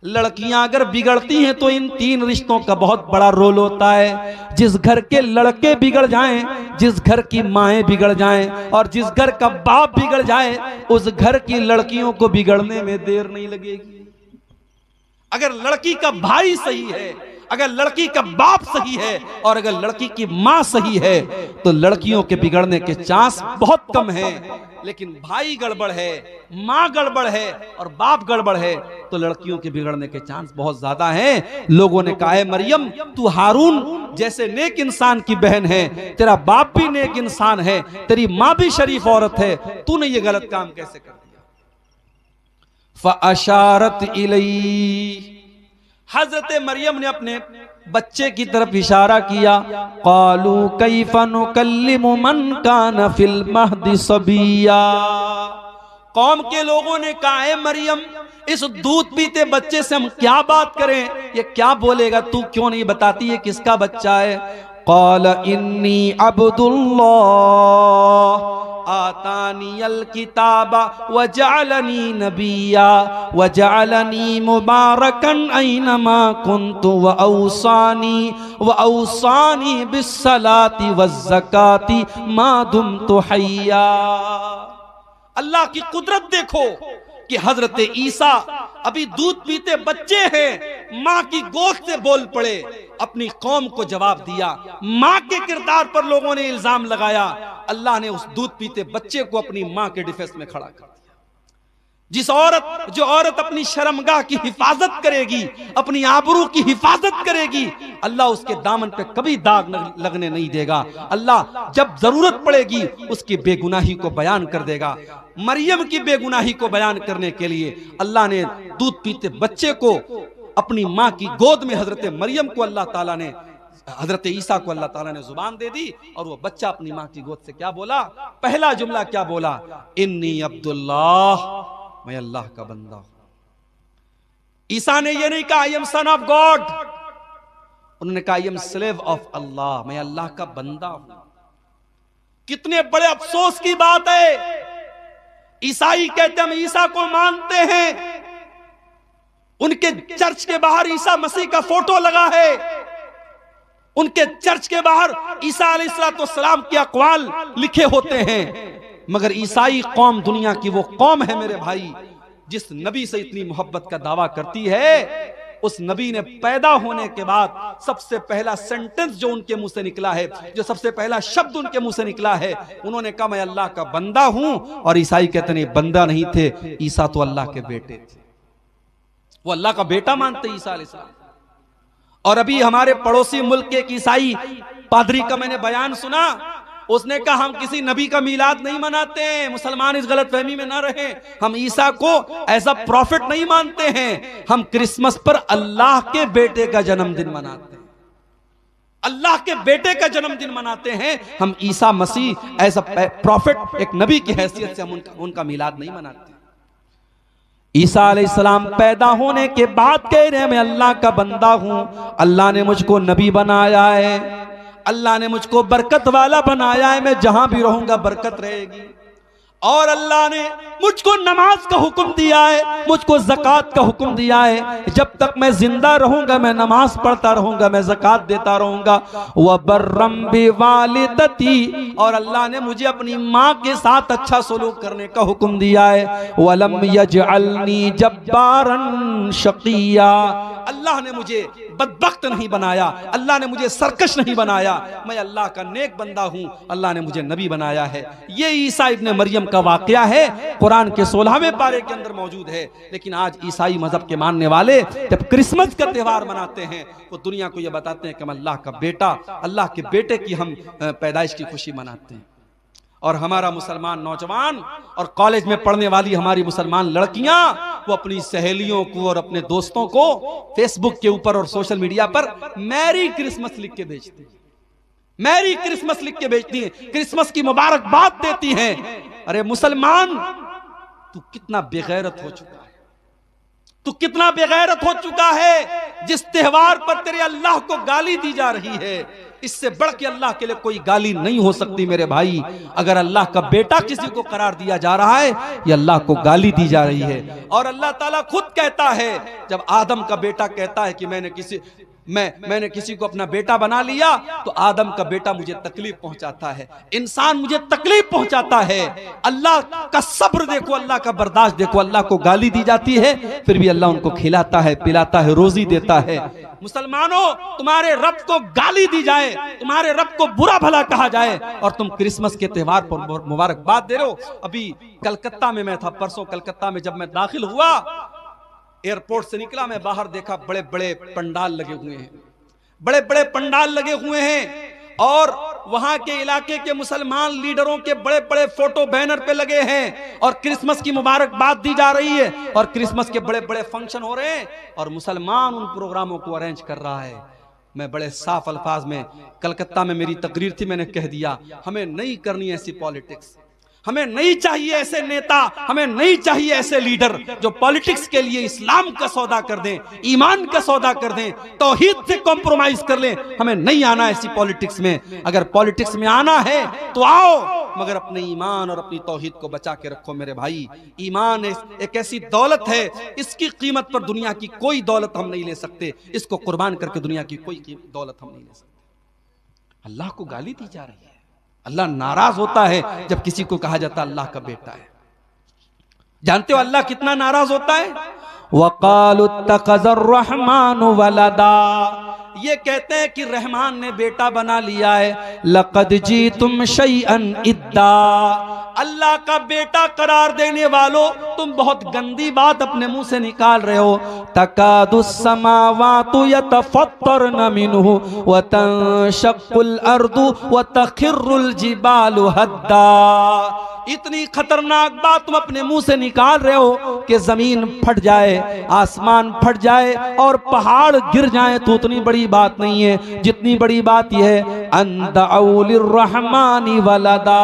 लड़कियां अगर बिगड़ती हैं तो इन 3 रिश्तों का बहुत बड़ा रोल होता है। जिस घर के लड़के बिगड़ जाएं, जिस घर की माएँ बिगड़ जाएं और जिस घर का बाप बिगड़ जाए, उस घर की लड़कियों को बिगड़ने में देर नहीं लगेगी। अगर लड़की का भाई सही है, अगर लड़की का बाप सही है और अगर लड़की की माँ सही है तो लड़कियों के बिगड़ने के चांस बहुत कम हैं। लेकिन भाई गड़बड़ है, माँ गड़बड़ है और बाप गड़बड़ है तो लड़कियों के बिगड़ने के चांस बहुत ज्यादा हैं। लोगों ने कहा है मरियम, तू हारून जैसे नेक इंसान की बहन है, तेरा बाप भी नेक इंसान है, तेरी माँ भी शरीफ औरत है, तूने ये गलत काम कैसे कर दिया। फ़अशारत इलैहि, हजरत मरियम ने अपने बच्चे की तरफ इशारा किया। क़ालू कैफ़ा नुकल्लिमु मन कान फिल महदि सबिया। कौम के लोगों ने कहा है मरियम, इस दूध पीते बच्चे से हम क्या बात करें, ये क्या बोलेगा, तू क्यों नहीं बताती है किसका बच्चा है। क़ाल इन्नी अब्दुल्लाह आतानियल किताबा व जअलनी नबिया व जअलनी मुबारकन ऐनमा कुन्तु व औसानी बिस्सलाति वज़्ज़काति मा दुम्तु हय्या। अल्लाह की कुदरत देखो कि हजरत ईसा अभी दूध पीते बच्चे हैं, माँ की गोद से बोल पड़े, अपनी कौम को जवाब दिया। माँ के किरदार पर लोगों ने इल्जाम लगाया। अल्लाह ने उस दूध पीते बच्चे को अपनी माँ के डिफेंस में खड़ा कर दिया। जो औरत अपनी शर्मगाह की हिफाजत करेगी, अपनी आबरू की हिफाजत करेगी, अल्लाह उसके दामन पे कभी दाग लगने नहीं देगा। अल्लाह जब जरूरत पड़ेगी उसकी बेगुनाही को बयान कर देगा। मरियम की बेगुनाही को बयान करने के लिए अल्लाह ने दूध पीते बच्चे को अपनी माँ की गोद में, हजरत मरियम को अल्लाह ताला ने, हजरत ईसा को अल्लाह ताला ने जुबान दे दी और वो बच्चा अपनी माँ की गोद से क्या बोला, पहला जुमला क्या बोला, इन्नी अब्दुल्लाह, मैं अल्लाह का बंदा हूं। ईसा ने यह नहीं कहा I am son of God, उन्होंने कहा आई एम स्लेव ऑफ अल्लाह, मैं अल्लाह का बंदा हूं। कितने बड़े अफसोस की बात है। ईसाई कहते हम ईसा को मानते हैं, उनके चर्च के बाहर ईसा मसीह का फोटो लगा है, उनके चर्च के बाहर ईसा अलैहिस्सलाम के अक़वाल लिखे होते हैं, मगर ईसाई कौम दुनिया की वो कौम है मेरे भाई जिस नबी से इतनी मोहब्बत का दावा करती है। उस नबी ने पैदा होने के बाद सबसे पहला सेंटेंस जो उनके मुंह से निकला है, जो सबसे पहला शब्द उनके मुंह से निकला है, उन्होंने कहा मैं अल्लाह का बंदा हूं। और ईसाई कहते नहीं, बंदा नहीं थे, ईसा तो अल्लाह के बेटे थे, वो अल्लाह का बेटा मानते ईसा अलैहिस्सलाम। और अभी हमारे पड़ोसी मुल्क के एक ईसाई पादरी का मैंने बयान सुना, उसने कहा हम किसी नबी का मीलाद नहीं मनाते हैं, मुसलमान इस गलतफहमी में ना रहे, हम ईसा को एज अ प्रॉफिट नहीं मानते हैं, हम क्रिसमस पर अल्लाह के बेटे का जन्मदिन मनाते हैं, अल्लाह के बेटे का जन्मदिन मनाते हैं, हम Isa Masih as a profit, एक नबी की हैसियत से हम उनका मीलाद नहीं मनाते। ईसा अलैहिस्सलाम पैदा होने के बाद कह रहे हैं मैं अल्लाह का बंदा हूं, अल्लाह ने मुझको नबी बनाया है, अल्लाह ने मुझको बरकत वाला बनाया है, मैं जहां भी रहूंगा बरकत रहेगी। और अल्लाह ने मुझको नमाज का हुक्म दिया है, मुझको ज़कात का हुक्म दिया है। जब तक मैं जिंदा रहूंगा मैं नमाज पढ़ता रहूंगा, मैं ज़कात देता रहूंगा। व बर्रम बिवालिदती, और अल्लाह ने मुझे अपनी माँ के साथ अच्छा सलूक करने का हुक्म दिया है। वलम यजअलनी जब्बारन शकिया, अल्लाह ने मुझे बदबख्त नहीं बनाया, अल्लाह ने मुझे सरकश नहीं बनाया, मैं अल्लाह का नेक बंदा हूं, अल्लाह ने मुझे नबी बनाया है। ये ईसा इब्ने मरियम का वाकया है, कुरान के 16वें पारे के अंदर मौजूद है। लेकिन आज ईसाई मजहब के मानने वाले जब क्रिसमस का त्यौहार मनाते हैं वो दुनिया को ये बताते हैं कि हम अल्लाह का बेटा, अल्लाह के बेटे की हम पैदाइश की खुशी मनाते हैं। और हमारा मुसलमान नौजवान और कॉलेज में पढ़ने वाली हमारी मुसलमान लड़कियां वो अपनी सहेलियों को और अपने दोस्तों को फेसबुक के ऊपर और सोशल मीडिया पर मैरी क्रिसमस लिख के भेजती हैं, मैरी क्रिसमस लिख के भेजती हैं, क्रिसमस की मुबारकबाद देती हैं। अरे मुसलमान, तू कितना बेगैरत हो चुका है, तू कितना बेगैरत हो चुका है। जिस त्योहार पर तेरे अल्लाह को गाली दी जा रही है, इससे बढ़ के अल्लाह के लिए कोई गाली नहीं हो सकती मेरे भाई। अगर अल्लाह का बेटा किसी को करार दिया जा रहा है, ये अल्लाह को गाली दी जा रही है। और अल्लाह ताला खुद कहता है, जब आदम का बेटा कहता है कि मैंने किसी को अपना बेटा बना लिया, तो आदम का बेटा मुझे तकलीफ पहुंचाता है, इंसान मुझे तकलीफ पहुंचाता है। अल्लाह का सब्र देखो, अल्लाह का बर्दाश्त देखो। अल्लाह को गाली दी जाती है, फिर भी अल्लाह उनको खिलाता है, पिलाता है, रोजी देता है। मुसलमानों, तुम्हारे रब को गाली दी जाए, तुम्हारे रब को बुरा भला कहा जाए, और तुम क्रिसमस के त्योहार पर मुबारकबाद दे रहे हो। अभी कलकत्ता में मैं था, परसों कलकत्ता में जब मैं दाखिल हुआ, एयरपोर्ट से निकला, मैं बाहर देखा बड़े बड़े पंडाल लगे हुए हैं, बड़े बड़े पंडाल लगे हुए हैं। और वहां के इलाके के मुसलमान लीडरों के बड़े बड़े फोटो बैनर पे लगे हैं, और क्रिसमस की मुबारकबाद दी जा रही है, और क्रिसमस के बड़े बड़े फंक्शन हो रहे हैं, और मुसलमान उन प्रोग्रामों को अरेंज कर रहा है। मैं बड़े साफ अल्फाज में, कलकत्ता में मेरी तकरीर थी, मैंने कह दिया, हमें नहीं करनी ऐसी पॉलिटिक्स, हमें नहीं चाहिए ऐसे नेता, हमें नहीं चाहिए ऐसे लीडर जो पॉलिटिक्स के लिए इस्लाम का सौदा कर दें, ईमान का सौदा कर दें, तौहीद से कॉम्प्रोमाइज कर लें। हमें नहीं आना ऐसी पॉलिटिक्स में। अगर पॉलिटिक्स में आना है तो आओ, मगर अपने ईमान और अपनी तौहीद को बचा के रखो मेरे भाई। ईमान एक ऐसी दौलत है, इसकी कीमत पर दुनिया की कोई दौलत हम नहीं ले सकते, इसको कुर्बान करके दुनिया की कोई दौलत हम नहीं ले सकते। अल्लाह को गाली दी जा रही है, अल्लाह नाराज होता है जब किसी को कहा जाता है अल्लाह का बेटा है। जानते हो अल्लाह कितना नाराज होता है? वक़ालु इत्तख़ज़र रहमानु वलदा, ये कहते हैं कि रहमान ने बेटा बना लिया है। लक़द जीतुम शैअन इद्दा, अल्लाह का बेटा करार देने वालों, तुम बहुत गंदी बात अपने मुंह से निकाल रहे हो। तकादुस समावातु यतफ़त्तरन मिन्हु व तंशक़्क़ुल अर्दु व तख़िर्रुल जिबालु हद्दा, इतनी खतरनाक बात तुम अपने मुंह से निकाल रहे हो कि जमीन फट जाए, आसमान फट जाए और पहाड़ गिर जाए तो उतनी बड़ी बात नहीं है, जितनी बड़ी बात यह है अन दअउ लिर्रहमानि वलदा,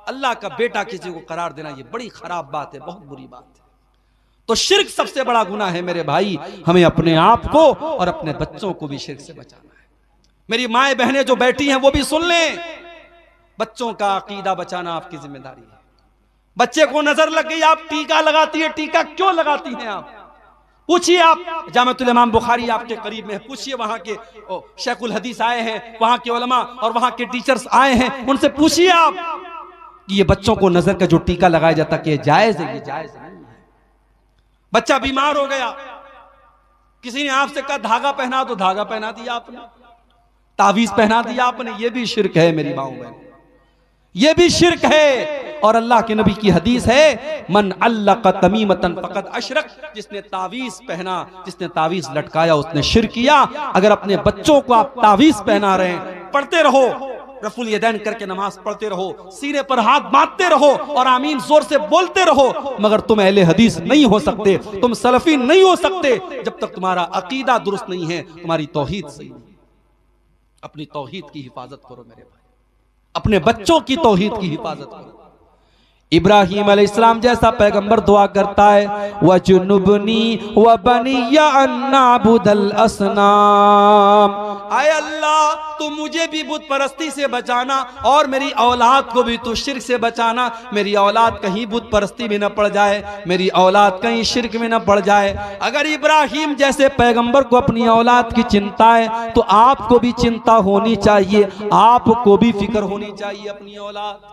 अल्लाह का बेटा किसी को करार देना ये बड़ी खराब बात है, बहुत बुरी बात है। तो शिर्क सबसे बड़ा गुनाह है मेरे भाई। हमें अपने आप को और अपने बच्चों को भी शिर्क से बचाना है। मेरी माएं बहनें जो बैठी हैं वो भी सुन लें, बच्चों का अकीदा बचाना आपकी जिम्मेदारी है। बच्चे को नजर लग गई, आप टीका लगाती है, टीका क्यों लगाती हैं आप? पूछिए, आप जामिअतुल इमाम बुखारी आपके करीब में है, पूछिए, वहां के शेखुल हदीस आए हैं, वहां के उलमा और वहां के टीचर्स आए हैं, उनसे पूछिए आप कि ये बच्चों को नजर का जो टीका लगाया जाता कि जायज है, ये जायज नहीं है। बच्चा बीमार हो गया, किसी ने आपसे कहा धागा पहना, तो धागा पहना दिया आपने, तावीज पहना दिया आपने, ये भी शिर्क है मेरी माओ बहन, ये भी शिर्क है। और अल्लाह के नबी की हदीस है, मन अल्लक़ तमीमतन फ़क़द अशरक, जिसने तावीज पहना, जिसने तावीज लटकाया उसने शिर्क किया। अगर अपने बच्चों को आप तावीज पहना रहे हैं, पढ़ते रहो, रफुल यदैन करके नमाज पढ़ते रहो, सीने पर हाथ बांधते रहो और आमीन जोर से बोलते रहो, मगर तुम अहले हदीस नहीं हो सकते, तुम सलफी नहीं हो सकते जब तक तुम्हारा अकीदा दुरुस्त नहीं है, तुम्हारी तौहीद सही नहीं। अपनी तौहीद की हिफाजत करो मेरे भाई, अपने बच्चों की तौहीद की हिफाजत करो। इब्राहीम अलैहिस्सलाम जैसा पैगंबर दुआ करता है, वजुनुबनी व बनिया अन्नाबुदल असनाम, आय अल्लाह तू मुझे भी बुत परस्ती से बचाना और मेरी औलाद को भी तू शिर्क से बचाना। मेरी औलाद कहीं बुत परस्ती में न पड़ जाए, मेरी औलाद कहीं शिर्क में न पड़ जाए। अगर इब्राहीम जैसे पैगंबर को अपनी औलाद की चिंता है तो आपको भी चिंता होनी चाहिए, आपको भी फिक्र होनी चाहिए अपनी औलाद।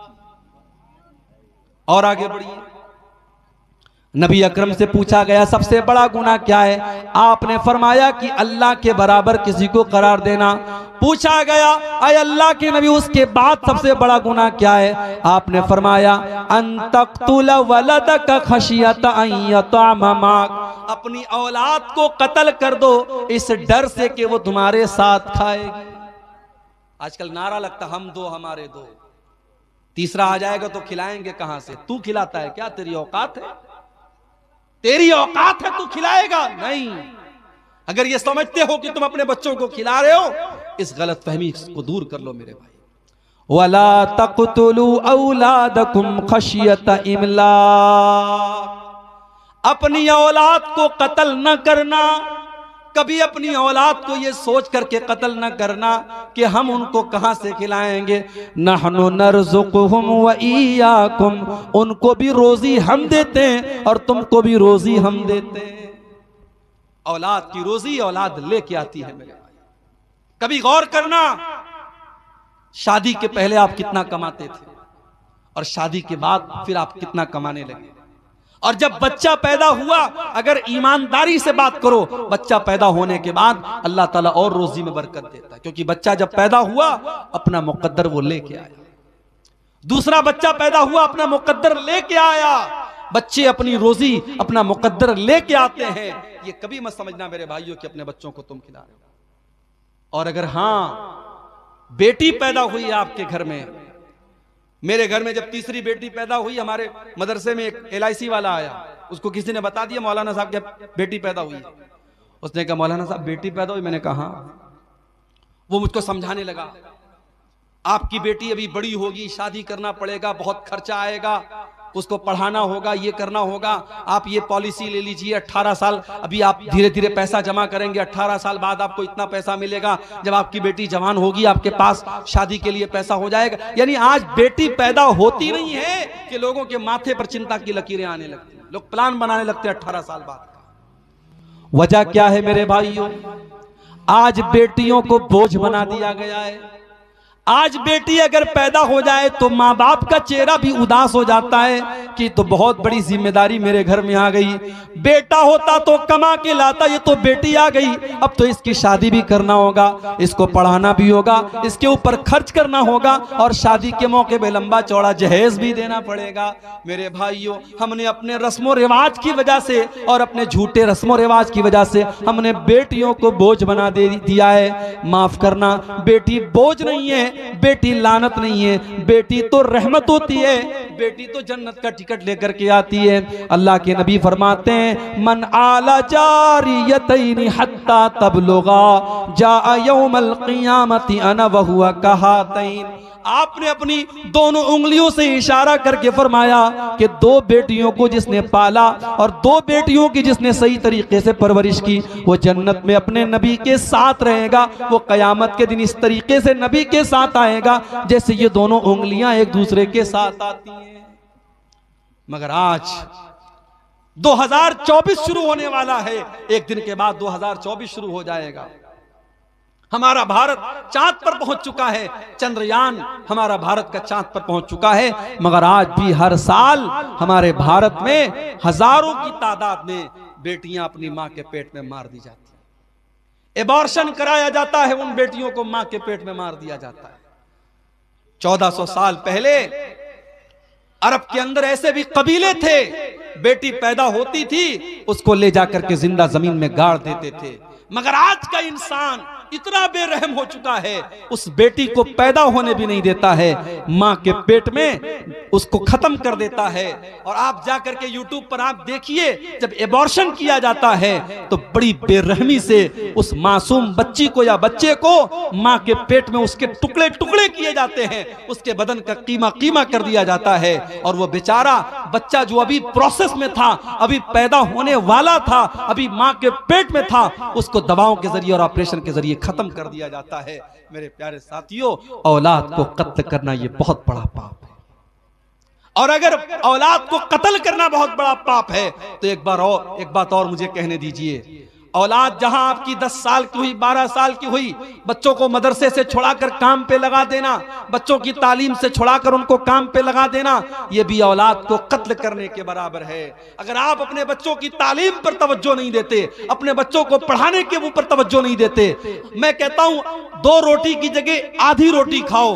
और आगे बढ़िए, नबी अकरम से पूछा गया सबसे बड़ा गुनाह क्या है? आपने फरमाया कि अल्लाह के बराबर किसी को करार देना। पूछा गया अय अल्लाह के नबी उसके बाद सबसे बड़ा गुनाह क्या है? आपने फरमाया अन तक़्तुल वलदक खशियत अन यतअम माक, अपनी औलाद को कत्ल कर दो इस डर से कि वो तुम्हारे साथ खाएगी। आजकल नारा लगता हम दो हमारे दो, तीसरा आ जाएगा तो खिलाएंगे कहां से? तू खिलाता है क्या? तेरी औकात है? तेरी औकात है तू खिलाएगा? नहीं। अगर ये समझते हो कि तुम अपने बच्चों को खिला रहे हो, इस गलत फहमी को दूर कर लो मेरे भाई। वला तक़्तुलू औलादकुम खशियत इमलाक, अपनी औलाद को कत्ल न करना, कभी अपनी औलाद को ये सोच करके कत्ल न करना कि हम उनको कहां से खिलाएंगे। नहनु नरज़ुकुहुम व इय्याकुम, उनको भी रोजी हम देते हैं और तुमको भी रोजी हम देते हैं। औलाद की रोजी औलाद लेके आती है मेरे भाई। कभी गौर करना, शादी के पहले आप कितना कमाते थे और शादी के बाद फिर आप कितना कमाने लगे। और जब बच्चा पैदा हुआ, अगर ईमानदारी से बात करो, बच्चा पैदा होने के बाद अल्लाह ताला और रोजी में बरकत देता है, क्योंकि बच्चा जब पैदा हुआ अपना मुकद्दर वो लेके आया। दूसरा बच्चा पैदा हुआ, अपना मुकद्दर लेके आया। बच्चे अपनी रोजी अपना मुकद्दर लेके आते हैं। ये कभी मत समझना मेरे भाइयों कि अपने बच्चों को तुम खिला रहे हो। और अगर हां बेटी पैदा हुई आपके घर में, मेरे घर में जब तीसरी बेटी पैदा हुई, हमारे मदरसे में एक LIC वाला आया, उसको किसी ने बता दिया मौलाना साहब की बेटी पैदा हुई। उसने कहा मौलाना साहब बेटी पैदा हुई? मैंने कहा। वो मुझको समझाने लगा, आपकी बेटी अभी बड़ी होगी, शादी करना पड़ेगा, बहुत खर्चा आएगा, उसको पढ़ाना होगा, ये करना होगा। आप ये पॉलिसी ले लीजिए, 18 साल अभी आप धीरे धीरे पैसा जमा करेंगे, 18 साल बाद आपको इतना पैसा मिलेगा, जब आपकी बेटी जवान होगी आपके पास शादी के लिए पैसा हो जाएगा। यानी आज बेटी पैदा होती नहीं है कि लोगों के माथे पर चिंता की लकीरें आने लगती हैं, लोग प्लान बनाने लगते हैं 18 साल बाद। वजह क्या है मेरे भाइयों? आज बेटियों को बोझ बना दिया गया है। आज बेटी अगर पैदा हो जाए तो माँ बाप का चेहरा भी उदास हो जाता है कि तो बहुत बड़ी जिम्मेदारी मेरे घर में आ गई। बेटा होता तो कमा के लाता, ये तो बेटी आ गई, अब तो इसकी शादी भी करना होगा, इसको पढ़ाना भी होगा, इसके ऊपर खर्च करना होगा और शादी के मौके पे लंबा चौड़ा जहेज भी देना पड़ेगा। मेरे भाइयों, हमने अपने रस्मों रिवाज की वजह से और अपने झूठे रस्मों रिवाज की वजह से हमने बेटियों को बोझ बना दिया है। माफ करना, बेटी बोझ नहीं है, बेटी लानत नहीं है, बेटी तो रहमत होती है, बेटी तो जन्नत का टिकट लेकर के आती है। अल्लाह के नबी फरमाते हैं मन आला जारियतैनि हत्ता तबलुगा जा यौमल क़ियामति अना व हुवा कहातैन। आपने अपनी दोनों उंगलियों से इशारा करके फरमाया कि दो बेटियों को जिसने पाला और दो बेटियों की जिसने सही तरीके से परवरिश की, वो जन्नत में अपने नबी के साथ रहेगा। वो कयामत के दिन इस तरीके से नबी के साथ आएगा जैसे ये दोनों उंगलियां एक दूसरे के साथ आती हैं। मगर आज 2024 शुरू होने वाला है, एक दिन के बाद 2024 शुरू हो जाएगा। हमारा भारत चांद पर पहुंच चुका है, चंद्रयान हमारा भारत का चांद पर पहुंच चुका है। मगर आज भी हर साल हमारे भारत में हजारों की तादाद में बेटियां अपनी मां के पेट में मार दी जाती है। एबॉर्शन कराया जाता है, उन बेटियों को मां के पेट में मार दिया जाता है। 1400 साल पहले अरब के अंदर ऐसे भी कबीले थे, बेटी पैदा होती थी उसको ले जाकर के जिंदा जमीन में गाड़ देते थे। मगर आज का इंसान इतना बेरहम हो चुका है, उस बेटी को पैदा होने भी नहीं देता है, मां के पेट में उसको खत्म कर देता है। और आप जाकर के यूट्यूब पर आप देखिए, जब एबॉर्शन किया जाता है तो बड़ी बेरहमी से उस मासूम बच्ची को या बच्चे को मां के पेट में उसके टुकड़े टुकड़े किए जाते हैं, उसके बदन का कीमा कीमा कर दिया जाता है। और वो बेचारा बच्चा जो अभी प्रोसेस में था, अभी पैदा होने वाला था, अभी मां के पेट में था, उसको दवाओं के जरिए और ऑपरेशन के जरिए खत्म कर दिया जाता है। मेरे प्यारे साथियों, औलाद को कत्ल करना यह बहुत बड़ा पाप है। और अगर औलाद को कत्ल करना बहुत बड़ा पाप है तो एक बात और मुझे कहने दीजिए, औलाद जहां आपकी 10 साल की हुई, 12 साल की हुई, बच्चों को मदरसे से छुड़ाकर काम पे लगा देना, बच्चों की तालीम से छुड़ाकर उनको काम पे लगा देना, यह भी औलाद को कत्ल करने के बराबर है। अगर आप अपने बच्चों की तालीम पर तवज्जो नहीं देते, अपने बच्चों को पढ़ाने के ऊपर तवज्जो नहीं देते, मैं कहता हूं 2 रोटी की जगह आधी रोटी खाओ,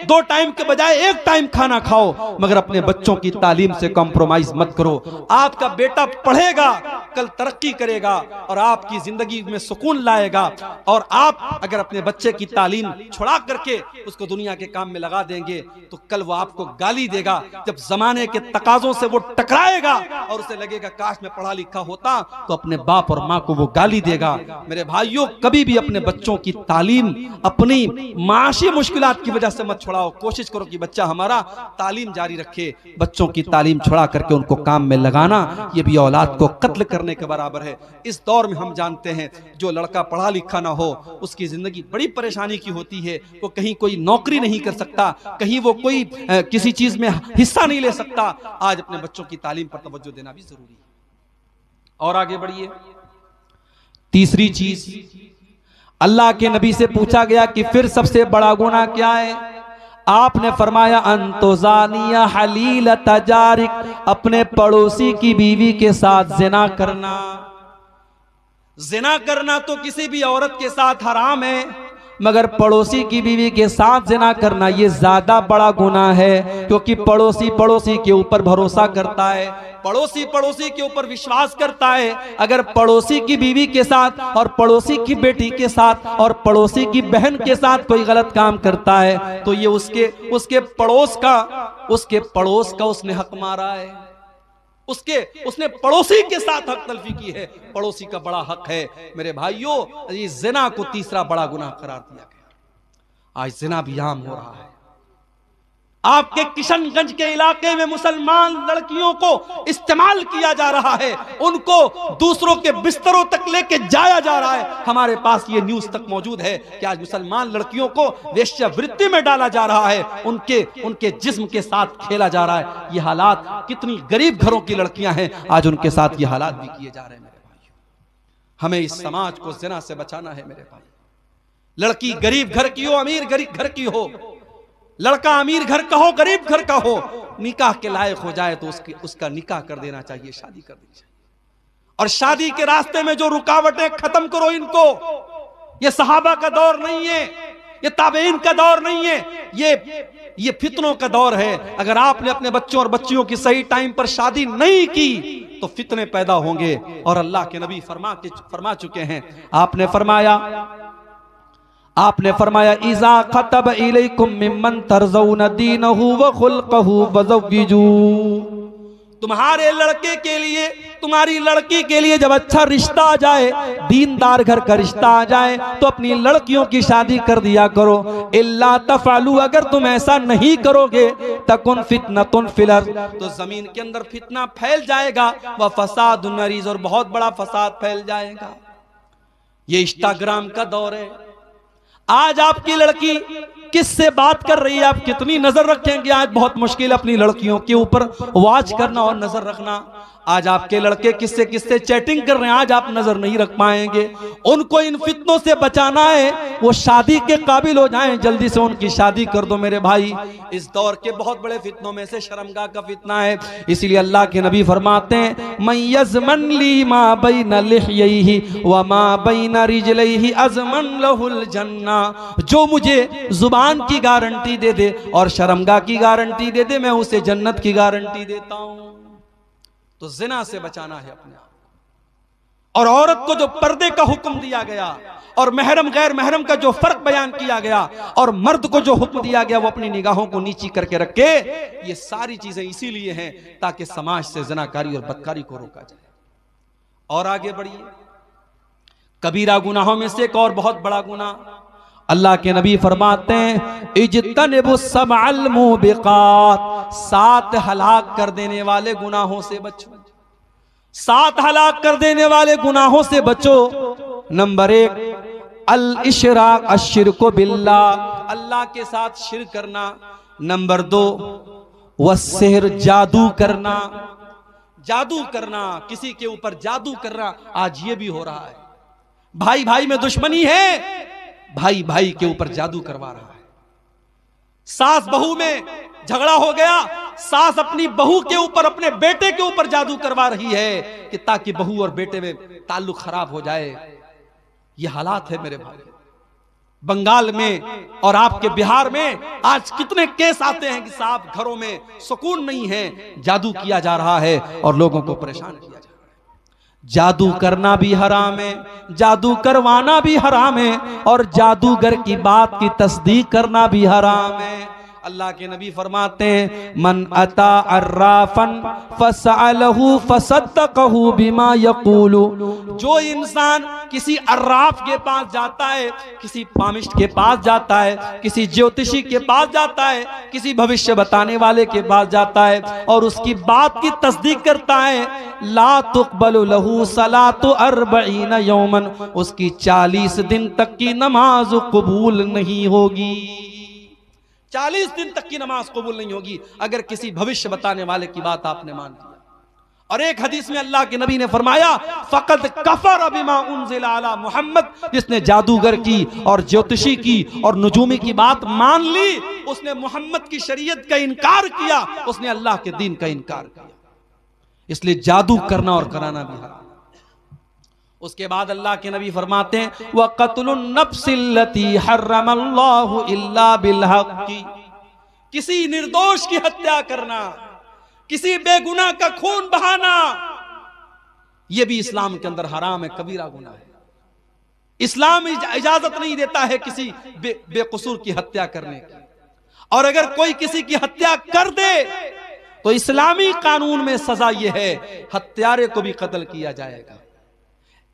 2 टाइम के बजाय 1 टाइम खाना खाओ, मगर अपने बच्चों की तालीम से कॉम्प्रोमाइज मत करो। आपका बेटा पढ़ेगा, कल तरक्की करेगा और आपकी जिंदगी में सुकून लाएगा। और आप अगर अपने बच्चे की तालीम छुड़ा करके उसको दुनिया के काम में लगा देंगे तो कल वो आपको गाली देगा। जब जमाने के तकाजों से वो टकराएगा और उसे लगेगा काश मैं पढ़ा लिखा होता, तो अपने बाप और माँ को वो गाली देगा। मेरे भाइयों, कभी भी अपने बच्चों की तालीम अपनी माशी मुश्किलात की वजह से मत छुड़ाओ। कोशिश करो कि बच्चा हमारा तालीम जारी रखे। बच्चों की तालीम छुड़ा करके उनको काम में लगाना, ये भी औलाद को कत्ल करने के बराबर है। इस दौर में हम जानते हैं, जो लड़का पढ़ा लिखा ना हो उसकी जिंदगी बड़ी परेशानी की होती है। वो कहीं कोई नौकरी नहीं कर सकता, कहीं वो कोई किसी चीज में हिस्सा नहीं ले सकता। आज अपने बच्चों की तालीम पर तवज्जो देना भी जरूरी है। और आगे बढ़िए, तीसरी चीज, अल्लाह के नबी से पूछा गया कि फिर सबसे बड़ा गुनाह क्या है? आपने फरमाया अंतोजानिया हलील तजारिक, अपने पड़ोसी की बीवी के साथ जिना करना। जिना करना तो किसी भी औरत के साथ हराम है, मगर पड़ोसी की बीवी के साथ जिना करना ये ज्यादा बड़ा गुनाह है, क्योंकि पड़ोसी पड़ोसी के ऊपर भरोसा करता है, पड़ोसी पड़ोसी के ऊपर विश्वास करता है। अगर पड़ोसी की बीवी के साथ और पड़ोसी की बेटी के साथ और पड़ोसी की बहन के साथ कोई गलत काम करता है तो ये उसके पड़ोस का उसने हक मारा है, उसने पड़ोसी के साथ हक तलफी की है। पड़ोसी का बड़ा हक है। मेरे भाइयों, ये जिना को तीसरा बड़ा गुनाह करार दिया गया। आज जिना भी आम हो रहा है। आपके किशनगंज के इलाके में मुसलमान लड़कियों को इस्तेमाल किया जा रहा है, उनको दूसरों के बिस्तरों तक लेके जाया जा रहा है। हमारे पास ये न्यूज तक मौजूद है कि आज मुसलमान लड़कियों को वेश्यावृत्ति में डाला जा रहा है, उनके जिस्म के साथ खेला जा रहा है। ये हालात, कितनी गरीब घरों की लड़कियां हैं, आज उनके साथ ये हालात भी किए जा रहे हैं। मेरे भाई, हमें इस समाज को जिना से बचाना है। मेरे भाई, लड़की गरीब घर की हो, अमीर गरीब घर की हो, लड़का अमीर घर का हो, गरीब घर का हो, निकाह के लायक हो जाए तो उसका निकाह कर देना चाहिए, शादी कर देनी चाहिए। और शादी के रास्ते में जो रुकावटें, खत्म करो इनको। ये सहाबा का दौर नहीं है, ये ताबेइन का दौर नहीं है, ये फितनों का दौर है। अगर आपने अपने बच्चों और बच्चियों की सही टाइम पर शादी नहीं की तो फितने पैदा होंगे। और अल्लाह के नबी फरमा चुके हैं, आपने फरमाया इज़ा खतब इलैकुम मिम्मन तरज़ौन दीनहु व खुल्क़हु फज़व्विजू। तुम्हारे लड़के के लिए, तुम्हारी लड़की के लिए जब अच्छा रिश्ता आ जाए, दीनदार घर का रिश्ता आ जाए, तो अपनी लड़कियों की शादी कर दिया करो। इल्ला तफ़अलू, अगर तुम ऐसा नहीं करोगे, तकुन फितनतुन फिल अर्ज़, तो जमीन के अंदर फितना फैल जाएगा, व फसादुन अरीज़, और बहुत बड़ा फसाद फैल जाएगा। ये इंस्टाग्राम का दौर है। आज आपकी लड़की किससे बात कर रही है, आप कितनी नजर रखेंगे? आज बहुत मुश्किल अपनी लड़कियों के ऊपर वॉच करना और नजर रखना। आज आपके लड़के किससे चैटिंग कर रहे हैं, आज आप नजर नहीं रख पाएंगे। उनको इन फितनों से बचाना है, वो शादी के काबिल हो जाएं, जल्दी से उनकी शादी कर दो। मेरे भाई, इस दौर के बहुत बड़े फितनों में से शर्मगाह का फितना है। इसीलिए अल्लाह के नबी फरमाते हैं, मन यज़मन ली मा बैन लिह्यैहि व मा बैन रिजलैहि अज़मन लहुल जन्ना। जो मुझे जुबान की गारंटी दे दे और शर्मगाह की गारंटी दे दे, मैं उसे जन्नत की गारंटी देता हूं। तो जिना से बचाना है अपने आप। और औरत को जो पर्दे का हुक्म दिया गया और महरम गैर महरम का जो फर्क बयान किया गया और मर्द को जो हुक्म दिया गया वो अपनी निगाहों को नीची करके रखे, ये सारी चीजें इसीलिए हैं ताकि समाज से ज़नाकारी और बदकारी को रोका जाए। और आगे बढ़िए, कबीरा गुनाहों में से एक और बहुत बड़ा गुनाह, अल्लाह के नबी फरमाते हैं इज्तनिबुस सबअल मुबिकात, 7 हलाक कर देने वाले गुनाहों से बचो। 7 हलाक कर देने वाले गुनाहों से बचो। नंबर 1 अल इशराक अश्शिरकु बिल्लाह, अल्लाह के साथ शिर्क करना। नंबर 2 वस्सिहर, जादू करना। जादू करना, किसी के ऊपर जादू करना, आज ये भी हो रहा है। भाई भाई में दुश्मनी है, भाई भाई के ऊपर जादू करवा रहा है। सास बहू में झगड़ा हो गया, सास अपनी बहू के ऊपर, अपने बेटे के ऊपर जादू करवा रही है कि ताकि बहू और बेटे में ताल्लुक खराब हो जाए। ये हालात है मेरे भाई। बंगाल में और आपके बिहार में आज कितने केस आते हैं कि साहब घरों में सुकून नहीं है, जादू किया जा रहा है और लोगों को परेशान किया जा रहा है। जादू करना भी हराम है, जादू करवाना भी हराम है और जादूगर की बात की तस्दीक करना भी हराम है। अल्लाह के नबी फरमाते हैं मन अता अर्राफन फसअलहु फसद्दक़हु बिमा यक़ूलु, जो इंसान किसी अर्राफ के पास जाता है, किसी पामिस्ट के पास जाता है, किसी ज्योतिषी के पास जाता है, किसी भविष्य बताने वाले के पास जाता है और उसकी बात की तस्दीक करता है, ला तुक़बलु लहू सलातु अर्बईन यौमन, उसकी 40 दिन तक की नमाज कबूल नहीं होगी। 40 दिन तक की नमाज कबूल नहीं होगी अगर किसी भविष्य बताने वाले की बात आपने मान लिया। और एक हदीस में अल्लाह के नबी ने फरमाया फ़क़द कफ़र बिमा उन्ज़िला अला मुहम्मद, जिसने जादूगर की और ज्योतिषी की और नुजूमी की बात मान ली, उसने मोहम्मद की शरीयत का इनकार किया, उसने अल्लाह के दीन का इनकार किया। इसलिए जादू करना और कराना भी हराम। उसके बाद अल्लाह के नबी फरमाते हैं व क़त्लुन नफ्सिल्लती हर्रमल्लाहु इल्ला बिलहक़्क़ि, किसी निर्दोष की हत्या करना, किसी बेगुनाह का खून बहाना, यह भी इस्लाम के अंदर हराम है, कबीरा गुनाह है। इस्लाम इजाजत नहीं देता है किसी बेकसूर की हत्या करने की। और अगर कोई किसी की हत्या कर दे तो इस्लामी कानून में सजा यह है हत्यारे को भी कत्ल किया जाएगा।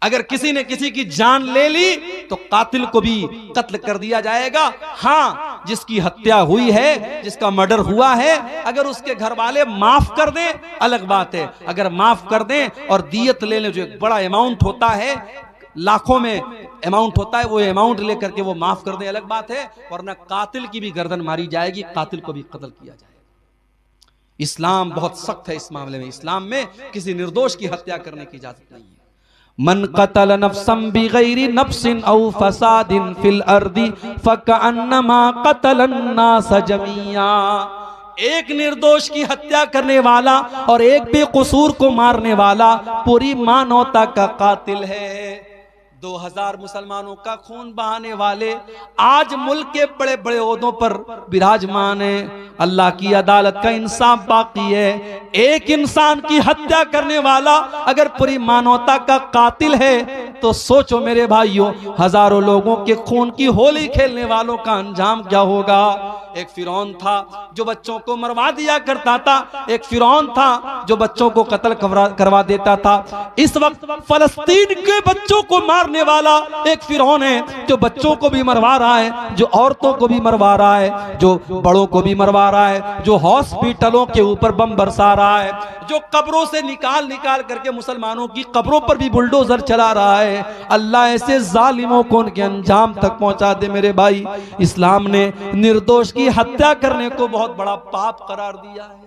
अगर किसी ने किसी की जान ले ली तो कातिल को भी कत्ल कर दिया जाएगा। हाँ, जिसकी हत्या हुई है, जिसका मर्डर हुआ है, अगर उसके घर वाले माफ कर दें अलग बात है। अगर माफ कर दें और दियत ले लें, जो एक बड़ा अमाउंट होता है, लाखों में अमाउंट होता है, वो अमाउंट लेकर के वो माफ कर दें अलग बात है, वरना कातिल की भी गर्दन मारी जाएगी, कातिल को भी कत्ल किया जाएगा। इस्लाम बहुत सख्त है इस मामले में। इस्लाम में किसी निर्दोष की हत्या करने की इजाजत नहीं है। मन क़तल नफ्सन बिग़ैरि नफ्सिन औ फ़सादिन फ़िल अर्दि फ़कअन्नमा क़तलन नास जमीआ, एक निर्दोष की हत्या करने वाला और एक बेकसूर को मारने वाला पूरी मानवता का कातिल है। 2000 मुसलमानों का खून बहाने वाले आज मुल्क के बड़े बड़े ओहदों पर विराजमान है। अल्लाह की अदालत का इंसाफ बाकी है। एक इंसान की हत्या करने वाला अगर पूरी मानवता का कातिल है तो सोचो मेरे भाइयों, हजारों लोगों के खून की होली खेलने वालों का अंजाम क्या होगा। एक फिरौन था जो बच्चों को मरवा दिया करता था, एक फिरौन था जो बच्चों को कत्ल करवा देता था। इस वक्त फलस्तीन के बच्चों को मारने वाला एक फिरौन है जो बच्चों को भी मरवा रहा है, जो औरतों को भी मरवा रहा है, जो बड़ों को भी मरवा रहा है, जो हॉस्पिटलों के ऊपर बम बरसा रहा है, जो कब्रों से निकाल करके मुसलमानों की कब्रों पर भी बुलडोजर चला रहा है। अल्लाह ऐसे जालिमों को उनके अंजाम तक पहुंचा दे मेरे भाई। इस्लाम ने निर्दोष की हत्या करने को बहुत बड़ा पाप करार दिया है।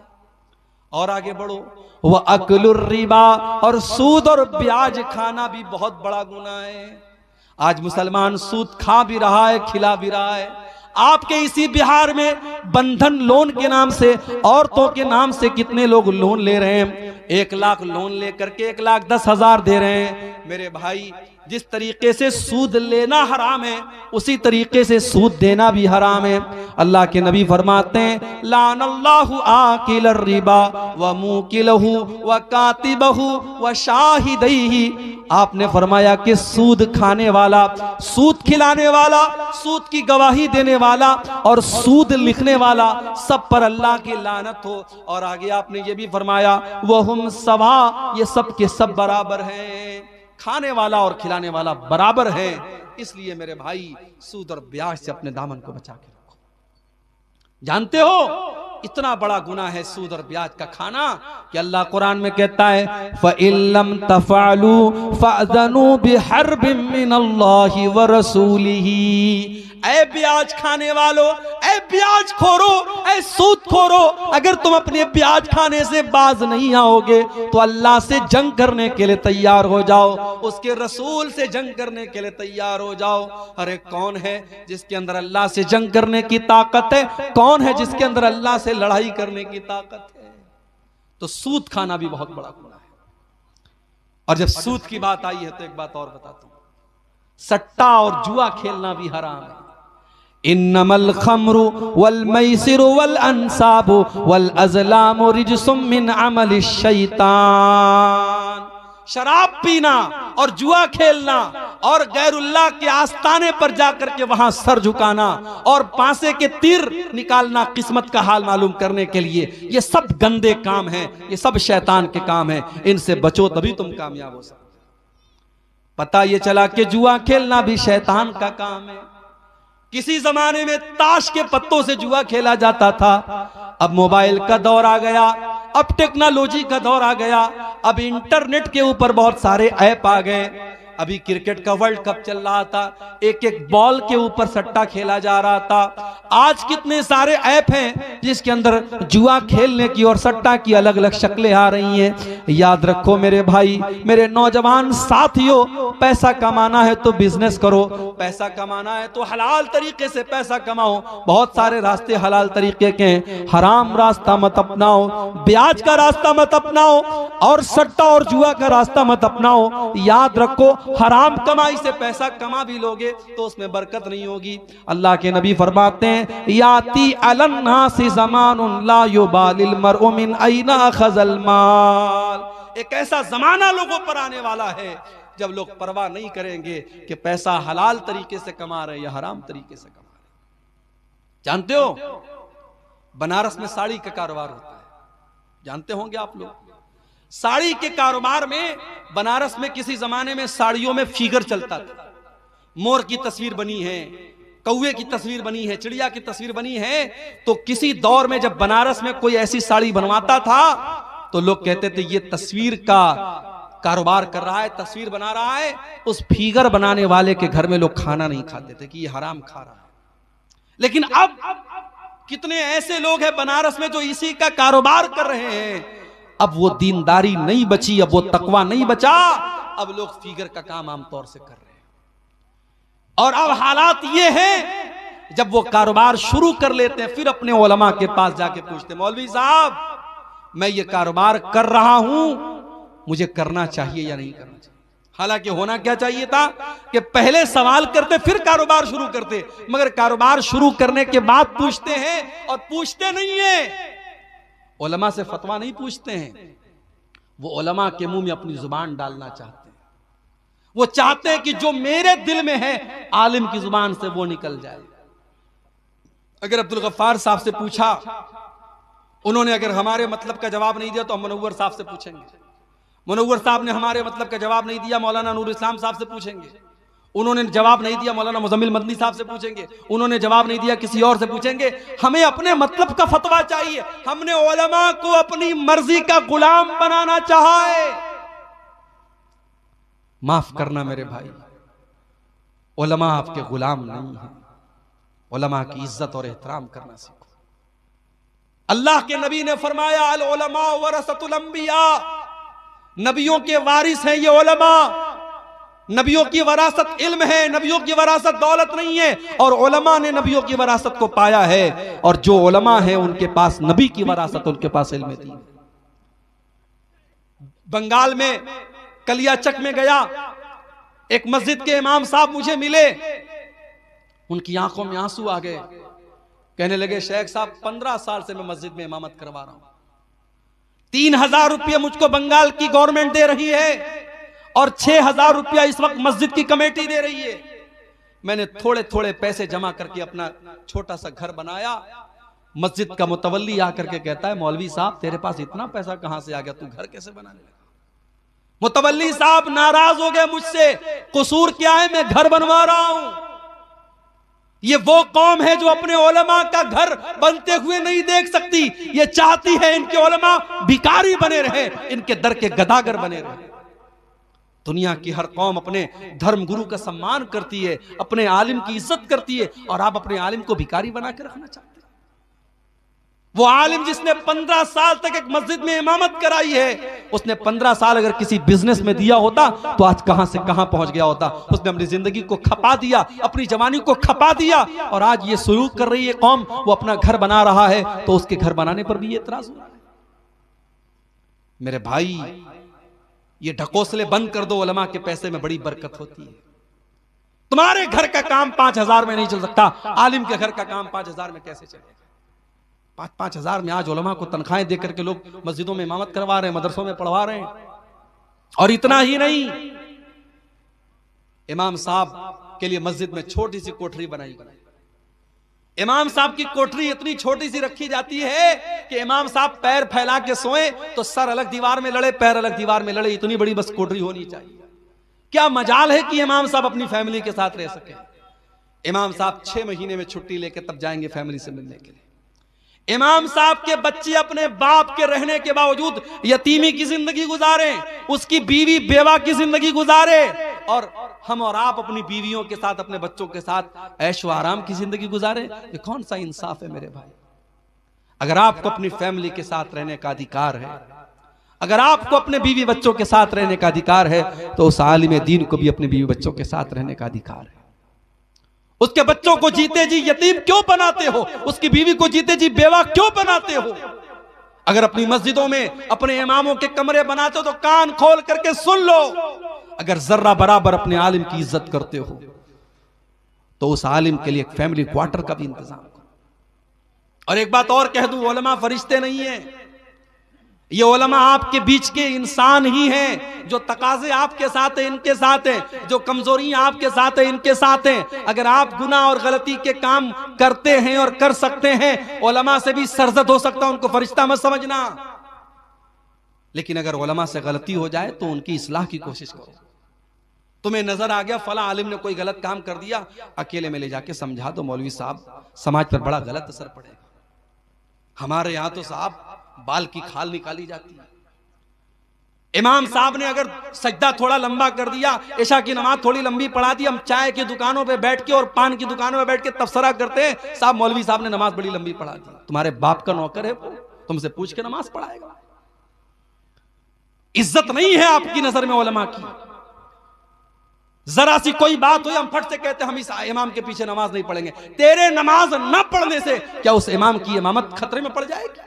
और आगे बढ़ो, वह अकलुर रिबा, और सूद और ब्याज खाना भी बहुत बड़ा गुनाह है। आज मुसलमान सूद खा भी रहा है, खिला भी रहा है। आपके इसी बिहार में बंधन लोन के नाम से, औरतों के नाम से कितने लोग लोन ले रहे हैं। 1 लाख लोन लेकर के 1,10,000 दे रहे हैं। मेरे भाई, जिस तरीके से सूद लेना हराम है उसी तरीके से सूद देना भी हराम है। अल्लाह के नबी फरमाते हैं लानल्लाहु आकिल रिबा व मुकिलहु व कातिबहु व शाहिदैहि। आपने फरमाया कि सूद खाने वाला, सूद खिलाने वाला, सूद की गवाही देने वाला और सूद लिखने वाला, सब पर अल्लाह की लानत हो। और आगे आपने ये भी फरमाया वहुम सवा, ये सब के सब बराबर हैं, खाने वाला और खिलाने वाला बराबर है। इसलिए मेरे भाई सूद और ब्याज से अपने दामन को बचा के रखो। जानते हो इतना बड़ा गुनाह है सूद और ब्याज का खाना कि अल्लाह कुरान में कहता है फ़इल्लम तफ़अलू फ़अज़नू बिहर्बिम मिनल्लाहि व रसूलिही। ऐ ब्याज खाने वालों, ऐ ब्याज खोरो, ऐ सूद खोरो, अगर तुम अपने ब्याज खाने से बाज नहीं आओगे तो अल्लाह से जंग करने के लिए तैयार हो जाओ, उसके रसूल से जंग करने के लिए तैयार हो जाओ। अरे कौन है जिसके अंदर अल्लाह से जंग करने की ताकत है? कौन है जिसके अंदर अल्लाह से लड़ाई करने की ताकत है? तो सूद खाना भी बहुत बड़ा गुनाह है। और जब सूद की बात आई है तो एक बात और बताता हूं, सट्टा और जुआ खेलना भी हराम है। इन्नमल खम्रु वल मैसिरु वल अंसाबु वल अज़लामु रिजसुम मिन अमलि शैतान। शराब पीना और जुआ खेलना और गैरुल्लाह के आस्ताने पर जाकर के वहां सर झुकाना और पांसे के तीर निकालना किस्मत का हाल मालूम करने के लिए, ये सब गंदे काम हैं, ये सब शैतान के काम हैं। इनसे बचो तभी तुम कामयाब हो सकते। पता ये चला कि जुआ खेलना भी शैतान का काम है। किसी जमाने में ताश के पत्तों से जुआ खेला जाता था, अब मोबाइल का दौर आ गया, अब टेक्नोलॉजी का दौर आ गया, अब इंटरनेट के ऊपर बहुत सारे ऐप आ गए। अभी क्रिकेट का वर्ल्ड कप चल रहा था, एक एक बॉल के ऊपर सट्टा खेला जा रहा था। आज कितने सारे ऐप हैं जिसके अंदर जुआ खेलने की और सट्टा की अलग अलग शक्लें आ रही हैं। याद रखो मेरे भाई, मेरे नौजवान साथियों, पैसा कमाना है तो बिजनेस करो, पैसा कमाना है तो हलाल तरीके से पैसा कमाओ। बहुत सारे रास्ते हलाल तरीके के हैं, हराम रास्ता मत अपनाओ, ब्याज का रास्ता मत अपनाओ और सट्टा और जुआ का रास्ता मत अपनाओ। याद रखो हराम कमाई से पैसा कमा भी लोगे तो उसमें बरकत नहीं होगी। अल्लाह के नबी फरमाते हैं याती अलन्नासी ज़मानुन ला युबालिल मरउ मिन ऐना अख़ज़ल माल। एक ऐसा जमाना लोगों पर आने वाला है जब लोग परवाह नहीं करेंगे कि पैसा हलाल तरीके से कमा रहे या हराम तरीके से कमा रहे। जानते हो बनारस में साड़ी का कारोबार होता है, जानते होंगे आप लोग। साड़ी के कारोबार में बनारस में किसी जमाने में साड़ियों में फिगर चलता था, मोर की तस्वीर बनी है, कौवे की तस्वीर बनी है, चिड़िया की तस्वीर बनी है। तो किसी दौर में जब बनारस में कोई ऐसी साड़ी बनवाता था तो लोग कहते थे ये तस्वीर का कारोबार कर रहा है, तस्वीर बना रहा है। उस फिगर बनाने वाले के घर में लोग खाना नहीं खाते थे कि ये हराम खा रहा है। लेकिन अब कितने ऐसे लोग हैं बनारस में जो इसी का कारोबार कर रहे हैं। अब वो दीनदारी नहीं बची, अब वो तकवा नहीं बचा, अब लोग फिगर का काम आमतौर से कर रहे हैं। और अब हालात ये हैं जब वो कारोबार शुरू कर लेते हैं फिर अपने उलमा के पास जाके पूछते हैं मौलवी साहब मैं ये कारोबार कर रहा हूं, मुझे करना चाहिए या नहीं करना चाहिए। हालांकि होना क्या चाहिए था कि पहले सवाल करते फिर कारोबार शुरू करते, मगर कारोबार शुरू करने के बाद पूछते हैं और पूछते नहीं है। उलमा से फतवा नहीं पूछते हैं, वो उलमा के मुंह में अपनी जुबान डालना चाहते हैं। वो चाहते हैं कि जो मेरे दिल में है आलिम की जुबान से वो निकल जाए। अगर अब्दुल गफ्फार साहब से पूछा, उन्होंने अगर हमारे मतलब का जवाब नहीं दिया तो हम मुनव्वर साहब से पूछेंगे। मुनव्वर साहब ने हमारे मतलब का जवाब नहीं दिया, मौलाना नूर इस्लाम साहब से पूछेंगे। उन्होंने जवाब नहीं दिया, मौलाना मुजम्मिल मदनी साहब से पूछेंगे। उन्होंने जवाब नहीं दिया, किसी और से पूछेंगे। हमें अपने मतलब का फतवा चाहिए। हमने उलमा को अपनी मर्जी का गुलाम बनाना चाहा है। माफ करना मेरे भाई, उलमा आपके गुलाम नहीं है। उलमा की इज्जत और एहतराम करना सीखो। अल्लाह के नबी ने फरमाया अल उलमा वरसतुल अंबिया, नबियों के वारिस हैं ये उलमा। नबियों की वरासत इल्म है, नबियों की वरासत दौलत नहीं है। और उलमा ने नबियों की वरासत को पाया है, और जो उलमा है उनके पास नबी की वरासत, उनके पास इल्म थी। बंगाल में कलियाचक में गया एक मस्जिद के इमाम साहब मुझे मिले, उनकी आंखों में आंसू आ गए। कहने लगे शेख साहब 15 साल से मैं मस्जिद में इमामत करवा रहा हूं, 3000 रुपया मुझको बंगाल की गवर्नमेंट दे रही है और 6000 रुपया इस वक्त मस्जिद की कमेटी दे रही है। मैंने थोड़े थोड़े पैसे जमा करके अपना छोटा सा घर बनाया। मस्जिद का मुतवल्ली आकर के कहता है मौलवी साहब तेरे पास इतना पैसा कहां से आ गया, तू घर कैसे बनाने लगा? मुतवल्ली साहब नाराज हो गए मुझसे, कसूर क्या है, मैं घर बनवा रहा हूं। ये वो कौम है जो अपने उलमा का घर बनते हुए नहीं देख सकती, ये चाहती है इनके उलमा भिखारी बने रहे, इनके दर के गदागर बने रहे। दुनिया की हर कौम अपने धर्म गुरु का सम्मान करती है, अपने आलिम की इज्जत करती है, और आप अपने आलिम को भिखारी बना के रखना चाहते हैं। वो आलिम जिसने 15 साल तक एक मस्जिद में इमामत कराई है, उसने 15 साल अगर किसी बिजनेस में दिया होता तो आज कहां से कहां पहुंच गया होता। उसने अपनी जिंदगी को खपा दिया, अपनी जवानी को खपा दिया, और आज ये सुलूक कर रही है कौम, वो अपना घर बना रहा है तो उसके घर बनाने पर भी ये इतराज हो रहा है। मेरे भाई, ये ढकोसले बंद कर दो, उलमा के पैसे में बड़ी बरकत होती है। तुम्हारे घर का काम 5000 में नहीं चल सकता, आलिम के घर का काम 5000 में कैसे चलेगा? 5-5 हजार में आज उलमा को तनख्वाहें देकर के लोग मस्जिदों में इमामत करवा रहे हैं, मदरसों में पढ़वा रहे हैं। और इतना ही नहीं, इमाम साहब के लिए मस्जिद में छोटी सी कोठरी बनाई गई। इमाम साहब की कोठरी इतनी छोटी सी रखी जाती है कि इमाम साहब पैर फैला के सोए तो सर अलग दीवार में लड़े, पैर अलग दीवार में लड़े, इतनी बड़ी बस कोठरी होनी चाहिए। क्या मजाल है कि इमाम साहब अपनी फैमिली के साथ रह सके। इमाम साहब 6 महीने में छुट्टी लेकर तब जाएंगे फैमिली से मिलने के लिए। इमाम साहब के बच्चे अपने बाप के रहने के बावजूद यतीमी की जिंदगी गुजारे, उसकी बीवी बेवा की जिंदगी गुजारे, और हम और आप अपनी बीवियों के साथ, अपने बच्चों के साथ ऐशो आराम की जिंदगी गुजारे। ये कौन सा इंसाफ है मेरे भाई? अगर आपको अपनी फैमिली के साथ रहने का अधिकार है, अगर आपको अपने बीवी बच्चों के साथ रहने का अधिकार है, तो उस आलिम दीन को भी अपने बीवी बच्चों के साथ रहने का अधिकार है। उसके बच्चों को जीते जी यतीम क्यों बनाते हो? उसकी बीवी को जीते जी बेवा क्यों बनाते हो? अगर अपनी मस्जिदों में अपने इमामों के कमरे बनाते हो तो कान खोल करके सुन लो। अगर जर्रा बराबर अपने आलिम की इज्जत करते हो तो उस आलिम के लिए एक फैमिली क्वार्टर का भी इंतजाम करो। और एक बात और कह दूं, उलमा फरिश्ते नहीं है, ये उलमा आपके बीच के इंसान ही हैं। जो तकाजे आपके साथ है इनके साथ हैं, जो कमजोरियां आपके साथ है इनके साथ हैं। अगर आप गुनाह और गलती के काम करते हैं और कर सकते हैं, उलमा से भी सरजद हो सकता है, उनको फरिश्ता मत समझना। लेकिन अगर उलमा से गलती हो जाए तो उनकी इस्लाह की कोशिश करो। तुम्हें नजर आ गया फला आलिम ने कोई गलत काम कर दिया, अकेले में ले जाके समझा दो, मौलवी साहब समाज पर बड़ा गलत असर पड़ेगा। हमारे यहां तो साहब बाल की खाल निकाली जाती है। इमाम साहब ने अगर सजदा थोड़ा लंबा कर दिया, इशा की नमाज थोड़ी लंबी पढ़ा दी, हम चाय की दुकानों पे बैठ के और पान की दुकानों पे बैठ के तबसरा करते हैं, साहब मौलवी साहब ने नमाज बड़ी लंबी पढ़ा दी। तुम्हारे बाप का नौकर है वो, तुमसे पूछ के नमाज पढ़ाएगा? इज्जत नहीं है आपकी नजर में उलमा की। जरा सी कोई बात हो, हम फट से कहते हम इस इमाम के पीछे नमाज नहीं पढ़ेंगे। तेरे नमाज न पढ़ने से क्या उस इमाम की इमामत खतरे में पड़ जाएगी?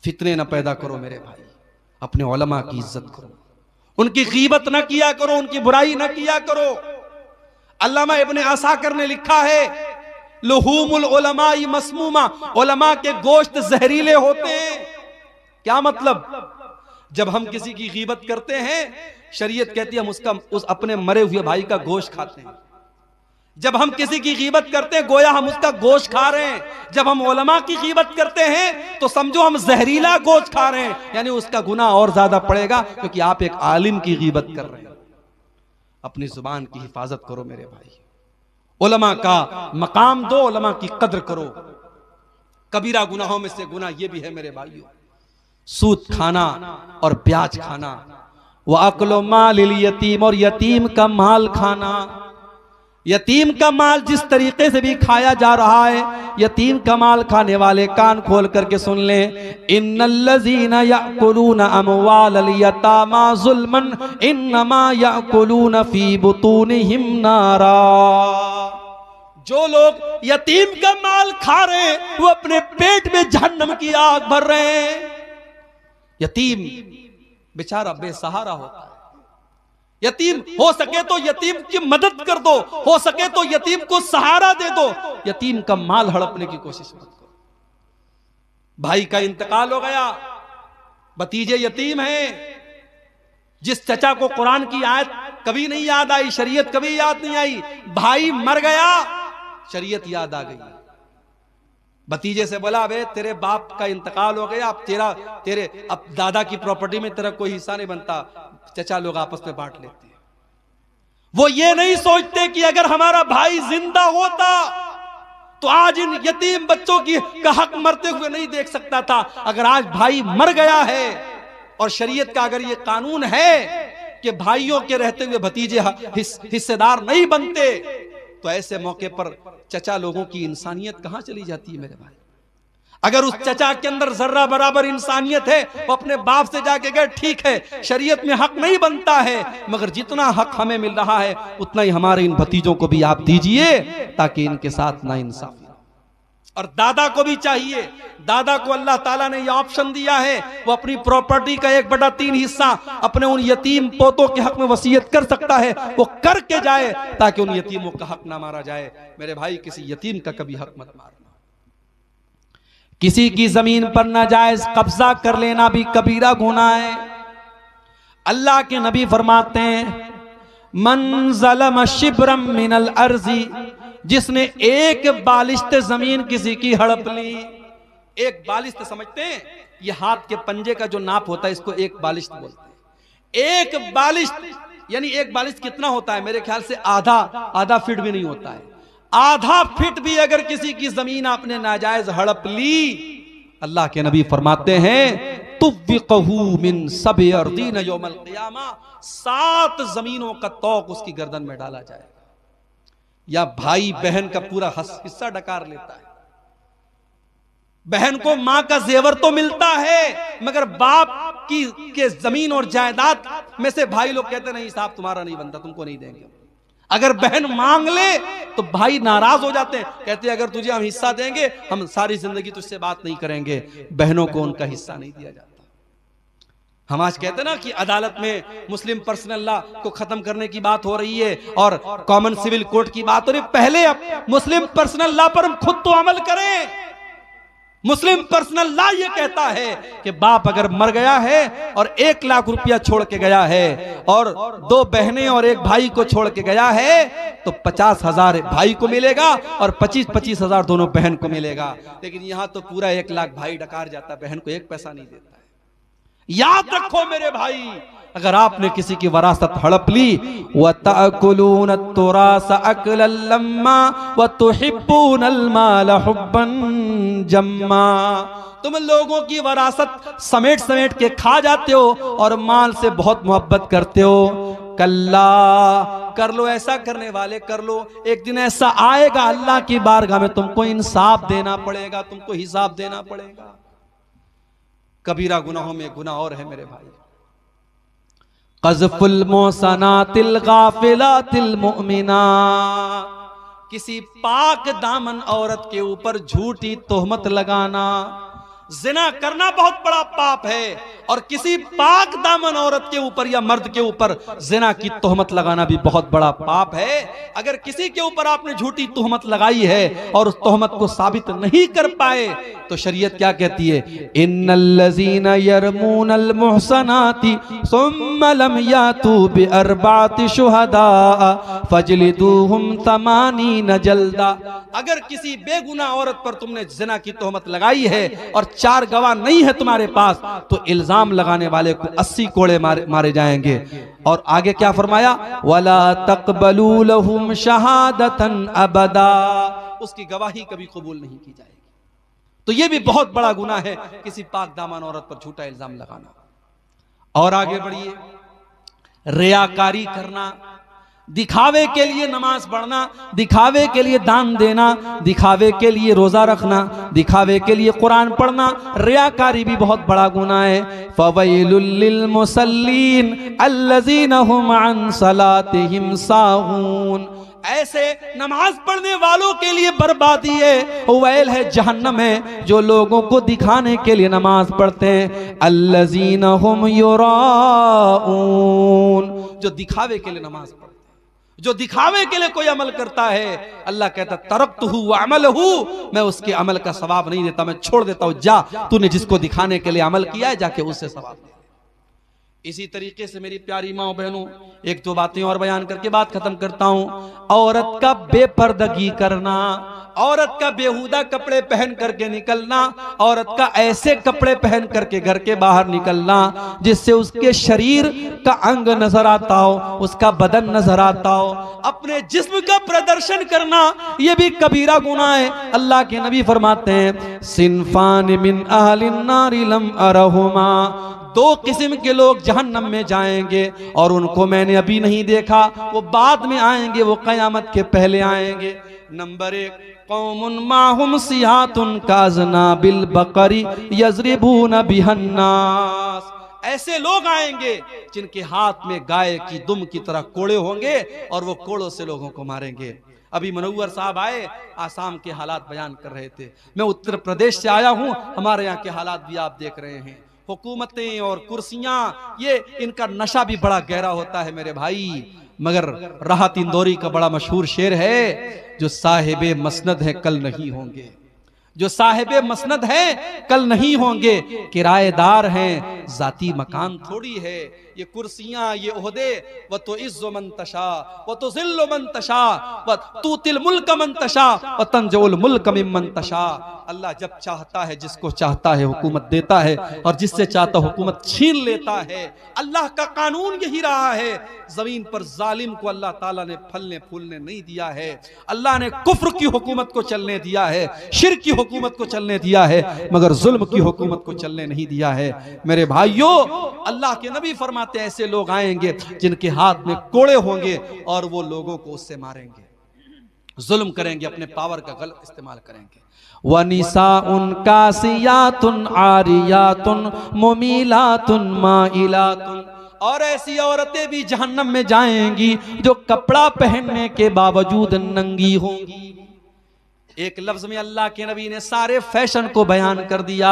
फितने न पैदा करो मेरे भाई, अपने उलमा की इज्जत करो, उनकी गीबत न किया करो, उनकी बुराई न किया करो। अल्लामा इब्ने असाकिर ने लिखा है, लुहूमुल उलमाई मसमूमा, उलमा के गोश्त जहरीले होते हैं। क्या मतलब? जब हम किसी की गीबत करते हैं, शरीयत कहती है हम उस अपने मरे हुए भाई का गोश्त खाते हैं। जब हम किसी की गीबत करते हैं गोया हम उसका गोश्त खा रहे हैं। जब हम उलमा की गीबत करते हैं तो समझो हम जहरीला गोश्त खा रहे हैं, यानी उसका गुनाह और ज्यादा पड़ेगा, क्योंकि आप एक आलिम की गीबत कर रहे हैं। अपनी जुबान की हिफाजत करो मेरे भाई, उलमा का मकाम दो, उलमा की कद्र करो। कबीरा गुनाहों में से गुनाह ये भी है मेरे भाइयों, सूद खाना और ब्याज खाना, व अक्लो माल यतीम, और यतीम का माल खाना। यतीम का माल जिस तरीके से भी खाया जा रहा है, यतीम का माल खाने वाले कान खोल करके सुन लें, इन्नल्लज़ीना याकुलूना अमवालल यतामा ज़ुल्मन इन्नमा याकुलूना फी बुतूनिहिम नारा। जो लोग यतीम का माल खा रहे हैं वो अपने पेट में जहन्नम की आग भर रहे हैं। यतीम बेचारा बेसहारा होता है, यतीम हो सके तो यतीम की मदद कर दो, हो सके तो यतीम को सहारा दे दो, यतीम का माल हड़पने की कोशिश मत करो। भाई का इंतकाल हो गया, भतीजे यतीम हैं, जिस चचा को कुरान की आयत कभी नहीं याद आई, शरीयत कभी याद नहीं आई, भाई मर गया, शरीयत याद आ गई। भतीजे से बोला, बे तेरे बाप का इंतकाल हो गया, अब तेरे अब दादा की प्रॉपर्टी में तेरा कोई हिस्सा नहीं बनता, चचा लोग आपस में बांट लेते हैं। वो ये नहीं सोचते कि अगर हमारा भाई जिंदा होता तो आज इन यतीम बच्चों की का हक मरते हुए नहीं देख सकता था। अगर आज भाई मर गया है और शरीयत का अगर ये कानून है कि भाइयों के रहते हुए भतीजे हिस्सेदार नहीं बनते, तो ऐसे मौके पर चचा लोगों की इंसानियत कहां चली जाती है मेरे भाई। अगर उस चचा के अंदर जर्रा बराबर इंसानियत है, वो अपने बाप से जाके गए, ठीक है शरीयत में हक नहीं बनता है, मगर जितना हक हमें मिल रहा है उतना ही हमारे इन भतीजों को भी आप दीजिए, ताकि इनके साथ ना इंसाफी। और दादा को भी चाहिए, दादा को अल्लाह ताला ने यह ऑप्शन दिया है, वो अपनी प्रॉपर्टी का 1/3 हिस्सा अपने उन यतीम पोतों के हक में वसीयत कर सकता है, वो करके जाए ताकि उन यतीमों का हक ना मारा जाए। मेरे भाई, किसी यतीम का कभी हक मत मारना। किसी की जमीन पर नाजायज कब्जा कर लेना भी कबीरा गुनाह है। अल्लाह के नबी फरमाते हैं, मन ज़लम शिब्रम मिनल अर्ज़ी, जिसने एक बालिश्त जमीन किसी की हड़प ली। एक बालिश्त समझते हैं, ये हाथ के पंजे का जो नाप होता है इसको एक बालिश्त बोलते हैं। एक बालिश्त यानी एक बालिश्त कितना होता है? मेरे ख्याल से आधा फीट भी नहीं होता है। आधा फीट भी अगर किसी की जमीन आपने नाजायज हड़प ली, अल्लाह के नबी फरमाते हैं, तुव्विक़हू मिन सब'i अर्दीन यौमल क़ियामा, 7 जमीनों का तौक उसकी गर्दन में डाला जाएगा। या भाई बहन का पूरा हिस्सा डकार लेता है। बहन को मां का जेवर तो मिलता है, मगर बाप की के जमीन और जायदाद में से भाई लोग कहते नहीं साहब तुम्हारा नहीं बनता, तुमको नहीं देंगे। अगर बहन मांग ले तो भाई नाराज हो जाते हैं, कहते हैं अगर तुझे हम हिस्सा देंगे हम सारी जिंदगी तुझसे बात नहीं करेंगे। बहनों को उनका हिस्सा नहीं दिया जाता। हम आज कहते ना कि अदालत में मुस्लिम पर्सनल लॉ को खत्म करने की बात हो रही है और कॉमन सिविल कोर्ट की बात हो रही है। पहले अब मुस्लिम पर्सनल लॉ पर हम खुद तो अमल करें। मुस्लिम पर्सनल लॉ ये कहता है कि बाप अगर मर गया है और 1 लाख रुपया छोड़ के गया है और 2 बहनें और 1 भाई को छोड़ के गया है तो 50,000 भाई को मिलेगा और 25,000 दोनों बहन को मिलेगा। लेकिन यहां तो पूरा 1 लाख भाई डकार जाता, बहन को 1 पैसा नहीं देता है। याद रखो मेरे भाई, अगर आपने किसी की वरासत हड़प ली, व तअकुलून तुरास अकलन लम्मा व तुहिब्बूनल माल हुब्बन जम्मा, तुम लोगों की वरासत समेट समेट के खा जाते हो और माल से बहुत मोहब्बत करते हो। कल्ला, कर लो, ऐसा करने वाले कर लो, एक दिन ऐसा आएगा अल्लाह की बारगाह में तुमको इंसाफ देना पड़ेगा, तुमको हिसाब देना पड़ेगा। कबीरा गुनाहों में गुनाह और है मेरे भाई, क़ज़्फ़ुल मुहसनातिल गाफ़िलातिल मुअमिना, किसी पाक दामन औरत के ऊपर झूठी तोहमत लगाना। जिना करना बहुत बड़ा पाप है और किसी पाक दामन औरत के ऊपर या मर्द के ऊपर जिना की तोहमत लगाना भी बहुत बड़ा पाप है। अगर किसी के ऊपर आपने झूठी तोहमत लगाई है और उस तोहमत को साबित नहीं कर पाए तो शरीयत क्या कहती है? इन्नल्लज़ीना यरमूनल मुहसनाति सुम्मा लम यातू बिअरबाति शुहदा फजलिदूहुम 80 जल्दा। अगर किसी बेगुनाह औरत पर तुमने जिना की तोहमत लगाई है और 4 गवाह नहीं है तुम्हारे पास तो इल्जाम लगाने वाले को 80 कोड़े मारे जाएंगे। और आगे क्या फरमाया? वला तक़बलू लहुम शहादतन अबदा, उसकी गवाही कभी कबूल नहीं की जाएगी। तो यह भी बहुत बड़ा गुनाह है किसी पाक दामन औरत पर झूठा इल्जाम लगाना। और आगे बढ़िए, रियाकारी करना, दिखावे के लिए नमाज पढ़ना, दिखावे के लिए दान देना, दिखावे के लिए रोजा रखना, दिखावे के लिए कुरान पढ़ना, रियाकारी भी बहुत बड़ा गुनाह है। फ़वैलुल लिल मुसल्लीन अल्लज़ीना हुम अन सलातिहिम साहून, ऐसे नमाज पढ़ने वालों के लिए बर्बादी है, वैल है, जहन्नम है, जो लोगों को दिखाने के लिए नमाज पढ़ते हैं। अल्लज़ीना हुम युराऊन, जो दिखावे के लिए नमाज पढ़ते हैं, जो दिखावे के लिए कोई अमल करता है, अल्लाह कहता तरक्तहु व अमलहु, मैं उसके अमल का सवाब नहीं देता, मैं छोड़ देता हूं। जा, तूने जिसको दिखाने के लिए अमल किया है जाके उससे सवाब दे। इसी तरीके से मेरी प्यारी माँ बहनों, एक दो बातें और बयान करके बात खत्म करता हूं। औरत का बेपर्दगी करना, औरत का बेहुदा कपड़े पहन करके निकलना, औरत का ऐसे कपड़े पहन करके घर के बाहर निकलना जिससे उसके शरीर का अंग नजर आता हो, उसका बदन नजर आता हो, अपने जिस्म का प्रदर्शन करना, यह भी कबीरा गुनाह है। अल्लाह के नबी फरमाते हैं सिनफान मिन अहलिन नारि लम अरहुमा, दो किस्म के लोग जहन्नम में जाएंगे और उनको मैंने अभी नहीं देखा, वो बाद में आएंगे, वो कयामत के पहले आएंगे। नंबर एक, कौमुन माहुम सिहातुन काजना बिल बकरी यजरिबून बिहन्नास, ऐसे लोग आएंगे जिनके हाथ में गाय की दुम की तरह कोड़े होंगे और वो कोड़ों से लोगों को मारेंगे। अभी मनव्वर साहब आए, आसाम के हालात बयान कर रहे थे। मैं उत्तर प्रदेश से आया हूं, हमारे यहाँ के हालात भी आप देख रहे हैं। हुकूमतें और कुर्सियां, ये इनका नशा भी बड़ा गहरा होता है मेरे भाई। मगर राहत इंदौरी का बड़ा मशहूर शेर है, जो साहिबे मसनद है कल नहीं होंगे, जो साहिबे मसनद है कल नहीं होंगे, किराएदार हैं, जाती मकान थोड़ी है। ये कुर्सियां, ये ओहदे, व तो इज्जो मन तशा व तो जिल्लो मन तशा व तूतिल मुल्क मन तशा व तंजुल मुल्क मिम्मन तशा। अल्लाह जब चाहता है, जिसको चाहता है हुकूमत देता है, और जिससे चाहता हुकूमत छीन लेता है। अल्लाह का कानून यही रहा है। जमीन पर जालिम को अल्लाह ताला ने फलने फूलने नहीं दिया है। अल्लाह ने कुफ्र की हुकूमत को चलने दिया है, शिर्क की हुकूमत को चलने दिया है, मगर जुल्म की हुकूमत को चलने नहीं दिया है। मेरे भाइयों, अल्लाह के नबी फरमाते ऐसे लोग आएंगे जिनके हाथ में कोड़े होंगे और वो लोगों को उससे मारेंगे, जुल्म करेंगे, अपने पावर का गलत इस्तेमाल करेंगे। वनिसाउन कासियातुन आरियातुन मुमीलातुन माइलातुन, और ऐसी औरतें भी जहन्नम में जाएंगी जो कपड़ा पहनने के बावजूद नंगी होंगी। एक लफ्ज में अल्लाह के नबी ने सारे फैशन को बयान कर दिया।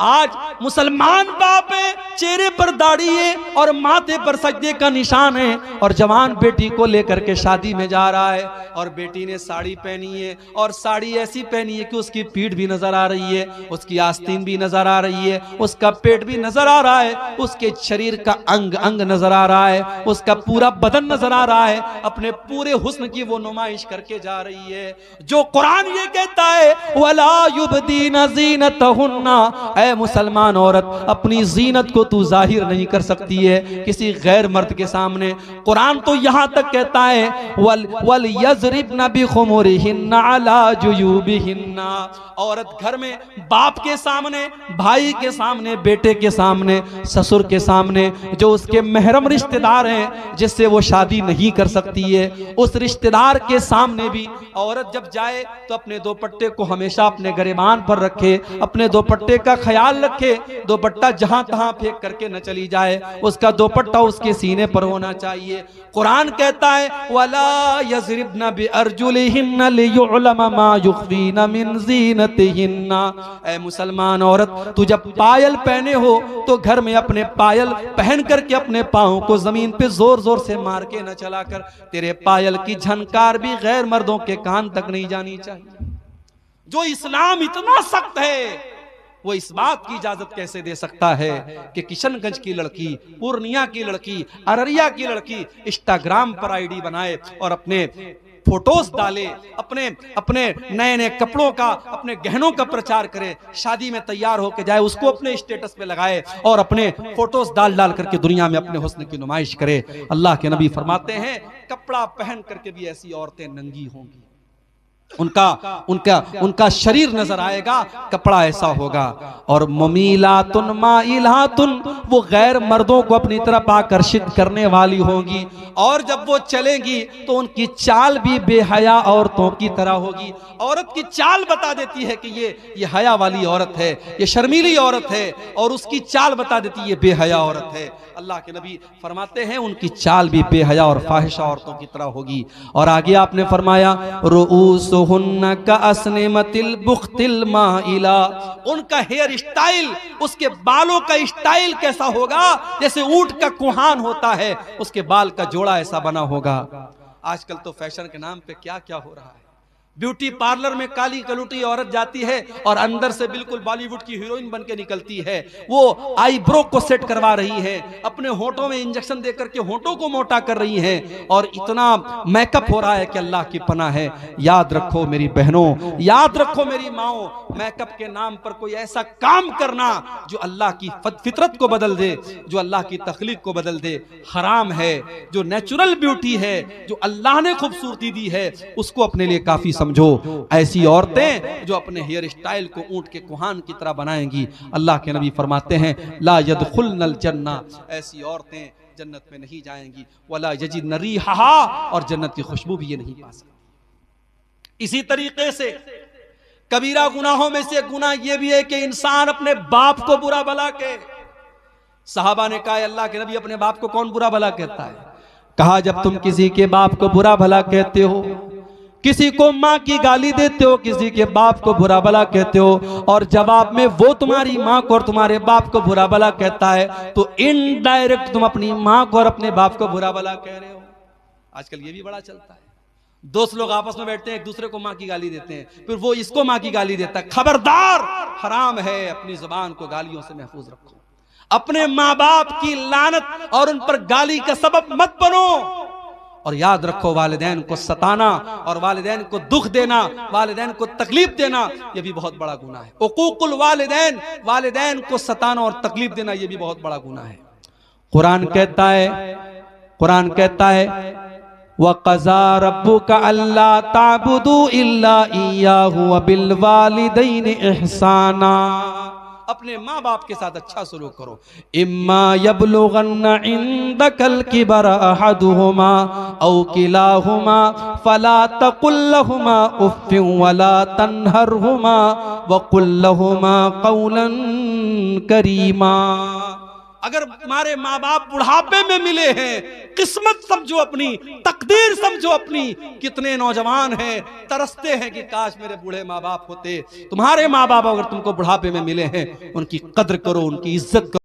आज मुसलमान बाप है, चेहरे पर दाढ़ी है और माथे पर सजदे का निशान है, और जवान बेटी को लेकर के शादी में जा रहा है, और बेटी ने साड़ी पहनी है, और साड़ी ऐसी पहनी है कि उसकी पीठ भी नजर आ रही है, उसकी आस्तीन भी नजर आ रही है, उसका पेट भी नजर आ रहा है, उसके शरीर का अंग अंग नजर आ रहा है, उसका पूरा बदन नजर आ रहा है, अपने पूरे हुस्न की वो नुमाइश करके जा रही है। जो कुरान ये कहता है वला युबदीना ज़ीनतहुन्ना, ऐ मुसलमान औरत, अपनी जीनत को तू जाहिर नहीं कर सकती है किसी गैर मर्द के सामने। कुरान तो यहां तक कहता है वल यज़रिबना बिखुमुरिहिन्ना अला जुयूबिहिन्ना, औरत घर में बाप के सामने, भाई के सामने, बेटे के सामने, ससुर के सामने, जो उसके महरम रिश्तेदार हैं जिससे वो शादी नहीं कर सकती है, उस रिश्तेदार के सामने भी औरत जब जाए तो अपने दोपट्टे को हमेशा अपने गिरेबान पर रखे, अपने दोपट्टे का ख्याल रखे, दोपट्टा जहां तहां फेंक करके न चली जाए, उसका दोपट्टा उसके सीने पर होना चाहिए। कुरान कहता है वला यज़रिबना बिअरजुलिहिन्ना लियुअलम मा युख्फीना मिन ज़ीनतिहिन्ना, ऐ मुसलमान औरत, तू जब पायल पहने हो तो घर में अपने पायल पहन करके अपने पांव को जमीन पे जोर जोर से मार के न चलाकर, तेरे पायल की झनकार भी गैर मर्दों के कान तक नहीं जानी चाहिए। जो इस्लाम इतना सख्त है, वो इस बात की इजाजत कैसे दे सकता है कि किशनगंज की लड़की, पूर्णिया की लड़की, अररिया की लड़की इंस्टाग्राम पर आईडी बनाए और अपने फोटोज डाले, अपने नए नए कपड़ों का, अपने गहनों का प्रचार करे, शादी में तैयार होके जाए, उसको अपने स्टेटस पे लगाए और अपने फोटोज डाल डाल करके दुनिया में अपने हुस्न की नुमाइश करे। अल्लाह के नबी फरमाते हैं कपड़ा पहन करके भी ऐसी औरतें नंगी होंगी, उनका शरीर नजर आएगा, कपड़ा ऐसा होगा। और मुमीलातुन माइलातुन, वो गैर मर्दों को अपनी तरफ आकर्षित करने वाली होंगी, और जब वो चलेंगी तो उनकी चाल भी बेहया औरतों की तरह होगी। औरत की चाल बता देती है कि ये हया वाली औरत है, ये शर्मीली औरत है, और उसकी चाल बता देती है ये बेहया औरत है। अल्लाह के नबी फरमाते हैं उनकी चाल भी बेहया और फाहिशा औरतों की तरह होगी। और आगे आपने फरमाया रुऊस रुऊसुहुन्ना कअस्निमतिल बुख्तिल माइला, उनका हेयर स्टाइल, उसके बालों का स्टाइल कैसा होगा जैसे ऊंट का कुहान होता है, उसके बाल का जोड़ा ऐसा बना होगा। आजकल तो फैशन के नाम पे क्या क्या हो रहा है। ब्यूटी पार्लर में काली कलूटी औरत जाती है और अंदर से बिल्कुल बॉलीवुड की हीरोइन बन के निकलती है। वो आईब्रो को सेट करवा रही है, अपने होठों में इंजेक्शन देकर के होठों को मोटा कर रही है, और इतना मेकअप हो रहा है कि अल्लाह की पनाह है। याद रखो मेरी बहनों, याद रखो मेरी माओ, मेकअप के नाम पर कोई ऐसा काम करना जो अल्लाह की फितरत को बदल दे, जो अल्लाह की तख्लीक को बदल दे, हराम है। जो नेचुरल ब्यूटी है, जो अल्लाह ने खूबसूरती दी है, उसको अपने लिए काफी समझो। ऐसी औरतें जो अपने हेयर स्टाइल को ऊंट के कुहान की तरह बनाएंगी, अल्लाह के नबी फरमाते हैं ला यदखुलनल जन्ना, ऐसी औरतें जन्नत में नहीं जाएंगी। वला यजिदन रिहा, और जन्नत की खुशबू भी ये नहीं पा सकती। इसी तरीके से कबीरा गुनाहों में से गुनाह ये भी है कि इंसान अपने बाप को बुरा भला कहे। सहाबा ने कहा अल्लाह के नबी अपने बाप को कौन बुरा भला कहता है? कहा जब तुम किसी के बाप को बुरा भला कहते हो, किसी को माँ की गाली देते हो, किसी के बाप को बुरा भला कहते हो, और जवाब में वो तुम्हारी माँ को और तुम्हारे बाप को बुरा भला कहता है, तो इनडायरेक्ट तुम अपनी माँ को और अपने बाप को बुरा भला कह रहे हो। आजकल ये भी बड़ा चलता है। दोस्त लोग आपस में बैठते हैं, एक दूसरे को माँ की गाली देते हैं, फिर वो इसको माँ की गाली देता है। खबरदार, हराम है। अपनी जुबान को गालियों से महफूज रखो। अपने माँ बाप की लानत और उन पर गाली का सबब मत बनो। और याद रखो, वालिदैन को सताना और वालिदैन को दुख देना, वालिदैन को तकलीफ देना, यह भी बहुत बड़ा गुनाह है। उकूकुल वालिदैन, वालिदैन को सताना और तकलीफ देना, यह भी बहुत बड़ा गुनाह है। कुरान कहता है वक़ज़ा रब्बुका अल्ला ताबुदू इल्ला इय्याहु व बिल वालिदैनि इहसाना, अपने माँ बाप के साथ अच्छा सलूक करो। इम्मा यबलुगन्ना इंदकल किबर अहदुहुमा औ किलाहुमा फला तकुल लहुमा उफ्फिन वला तन्हरहुमा वकुल लहुमा कौलन करीमा। अगर हमारे माँ बाप बुढ़ापे में मिले हैं, किस्मत समझो अपनी, तकदीर समझो अपनी। कितने नौजवान हैं तरसते हैं कि काश मेरे बूढ़े माँ बाप होते। तुम्हारे माँ बाप अगर तुमको बुढ़ापे में मिले हैं, उनकी कद्र करो, उनकी इज्जत करो।